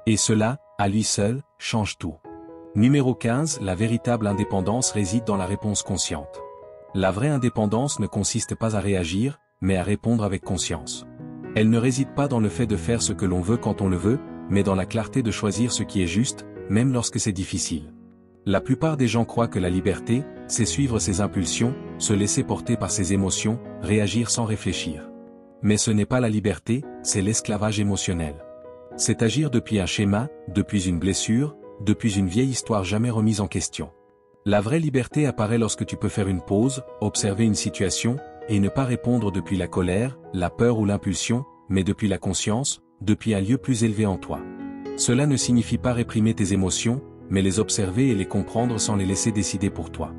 Et cela, à lui seul, change tout. Numéro 15. La véritable indépendance réside dans la réponse consciente. La vraie indépendance ne consiste pas à réagir, mais à répondre avec conscience. Elle ne réside pas dans le fait de faire ce que l'on veut quand on le veut, mais dans la clarté de choisir ce qui est juste, même lorsque c'est difficile. La plupart des gens croient que la liberté, c'est suivre ses impulsions, se laisser porter par ses émotions, réagir sans réfléchir. Mais ce n'est pas la liberté, c'est l'esclavage émotionnel. C'est agir depuis un schéma, depuis une blessure, depuis une vieille histoire jamais remise en question. La vraie liberté apparaît lorsque tu peux faire une pause, observer une situation, et ne pas répondre depuis la colère, la peur ou l'impulsion, mais depuis la conscience, depuis un lieu plus élevé en toi. Cela ne signifie pas réprimer tes émotions, mais les observer et les comprendre sans les laisser décider pour toi.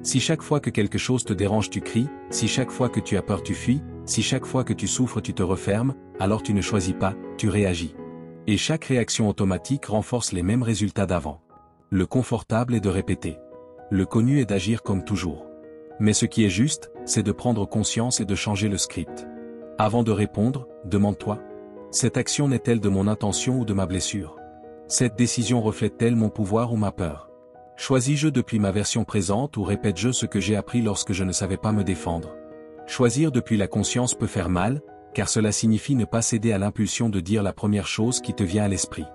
Si chaque fois que quelque chose te dérange tu cries, si chaque fois que tu as peur tu fuis, si chaque fois que tu souffres tu te refermes, alors tu ne choisis pas, tu réagis. Et chaque réaction automatique renforce les mêmes résultats d'avant. Le confortable est de répéter. Le connu est d'agir comme toujours. Mais ce qui est juste, c'est de prendre conscience et de changer le script. Avant de répondre, demande-toi. Cette action n'est-elle de mon intention ou de ma blessure? Cette décision reflète-t-elle mon pouvoir ou ma peur? Choisis-je depuis ma version présente ou répète-je ce que j'ai appris lorsque je ne savais pas me défendre? Choisir depuis la conscience peut faire mal, car cela signifie ne pas céder à l'impulsion de dire la première chose qui te vient à l'esprit.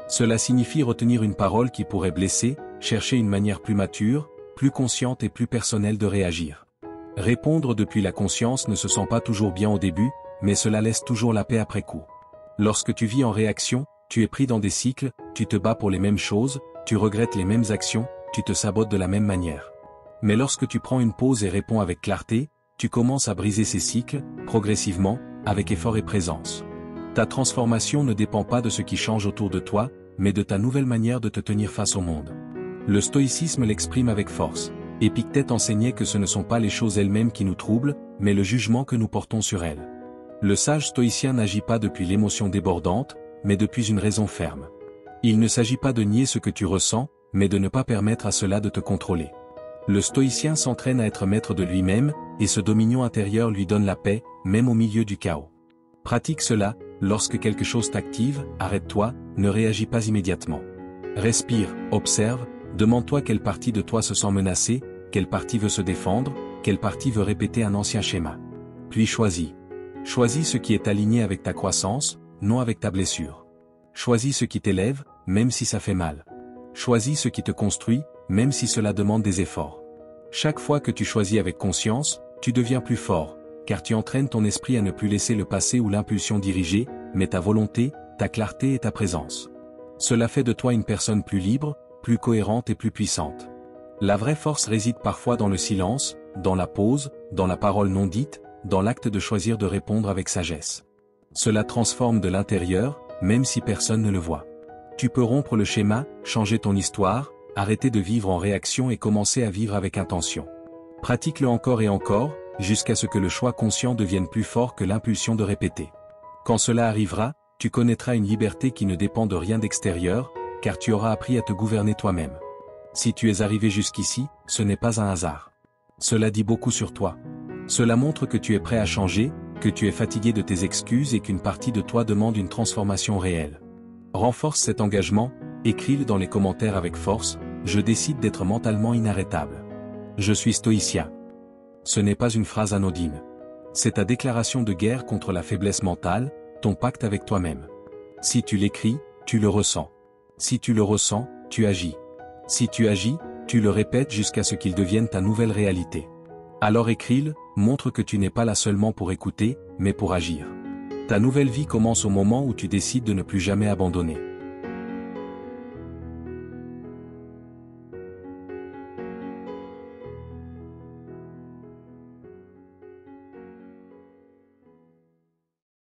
Cela signifie retenir une parole qui pourrait blesser, chercher une manière plus mature, plus consciente et plus personnelle de réagir. Répondre depuis la conscience ne se sent pas toujours bien au début, mais cela laisse toujours la paix après coup. Lorsque tu vis en réaction, tu es pris dans des cycles, tu te bats pour les mêmes choses, tu regrettes les mêmes actions, tu te sabotes de la même manière. Mais lorsque tu prends une pause et réponds avec clarté, tu commences à briser ces cycles, progressivement, avec effort et présence. Ta transformation ne dépend pas de ce qui change autour de toi, mais de ta nouvelle manière de te tenir face au monde. Le stoïcisme l'exprime avec force. Épictète enseignait que ce ne sont pas les choses elles-mêmes qui nous troublent, mais le jugement que nous portons sur elles. Le sage stoïcien n'agit pas depuis l'émotion débordante, mais depuis une raison ferme. Il ne s'agit pas de nier ce que tu ressens, mais de ne pas permettre à cela de te contrôler. Le stoïcien s'entraîne à être maître de lui-même, et ce dominion intérieur lui donne la paix, même au milieu du chaos. Pratique cela, lorsque quelque chose t'active, arrête-toi, ne réagis pas immédiatement. Respire, observe, Demande-toi quelle partie de toi se sent menacée, quelle partie veut se défendre, quelle partie veut répéter un ancien schéma. Puis choisis. Choisis ce qui est aligné avec ta croissance, non avec ta blessure. Choisis ce qui t'élève, même si ça fait mal. Choisis ce qui te construit, même si cela demande des efforts. Chaque fois que tu choisis avec conscience, tu deviens plus fort, car tu entraînes ton esprit à ne plus laisser le passé ou l'impulsion diriger, mais ta volonté, ta clarté et ta présence. Cela fait de toi une personne plus libre, plus cohérente et plus puissante. La vraie force réside parfois dans le silence, dans la pause, dans la parole non dite, dans l'acte de choisir de répondre avec sagesse. Cela transforme de l'intérieur, même si personne ne le voit. Tu peux rompre le schéma, changer ton histoire, arrêter de vivre en réaction et commencer à vivre avec intention. Pratique-le encore et encore, jusqu'à ce que le choix conscient devienne plus fort que l'impulsion de répéter. Quand cela arrivera, tu connaîtras une liberté qui ne dépend de rien d'extérieur, car tu auras appris à te gouverner toi-même. Si tu es arrivé jusqu'ici, ce n'est pas un hasard. Cela dit beaucoup sur toi. Cela montre que tu es prêt à changer, que tu es fatigué de tes excuses et qu'une partie de toi demande une transformation réelle. Renforce cet engagement, écris-le dans les commentaires avec force, je décide d'être mentalement inarrêtable. Je suis stoïcien. Ce n'est pas une phrase anodine. C'est ta déclaration de guerre contre la faiblesse mentale, ton pacte avec toi-même. Si tu l'écris, tu le ressens. Si tu le ressens, tu agis. Si tu agis, tu le répètes jusqu'à ce qu'il devienne ta nouvelle réalité. Alors écris-le, montre que tu n'es pas là seulement pour écouter, mais pour agir. Ta nouvelle vie commence au moment où tu décides de ne plus jamais abandonner.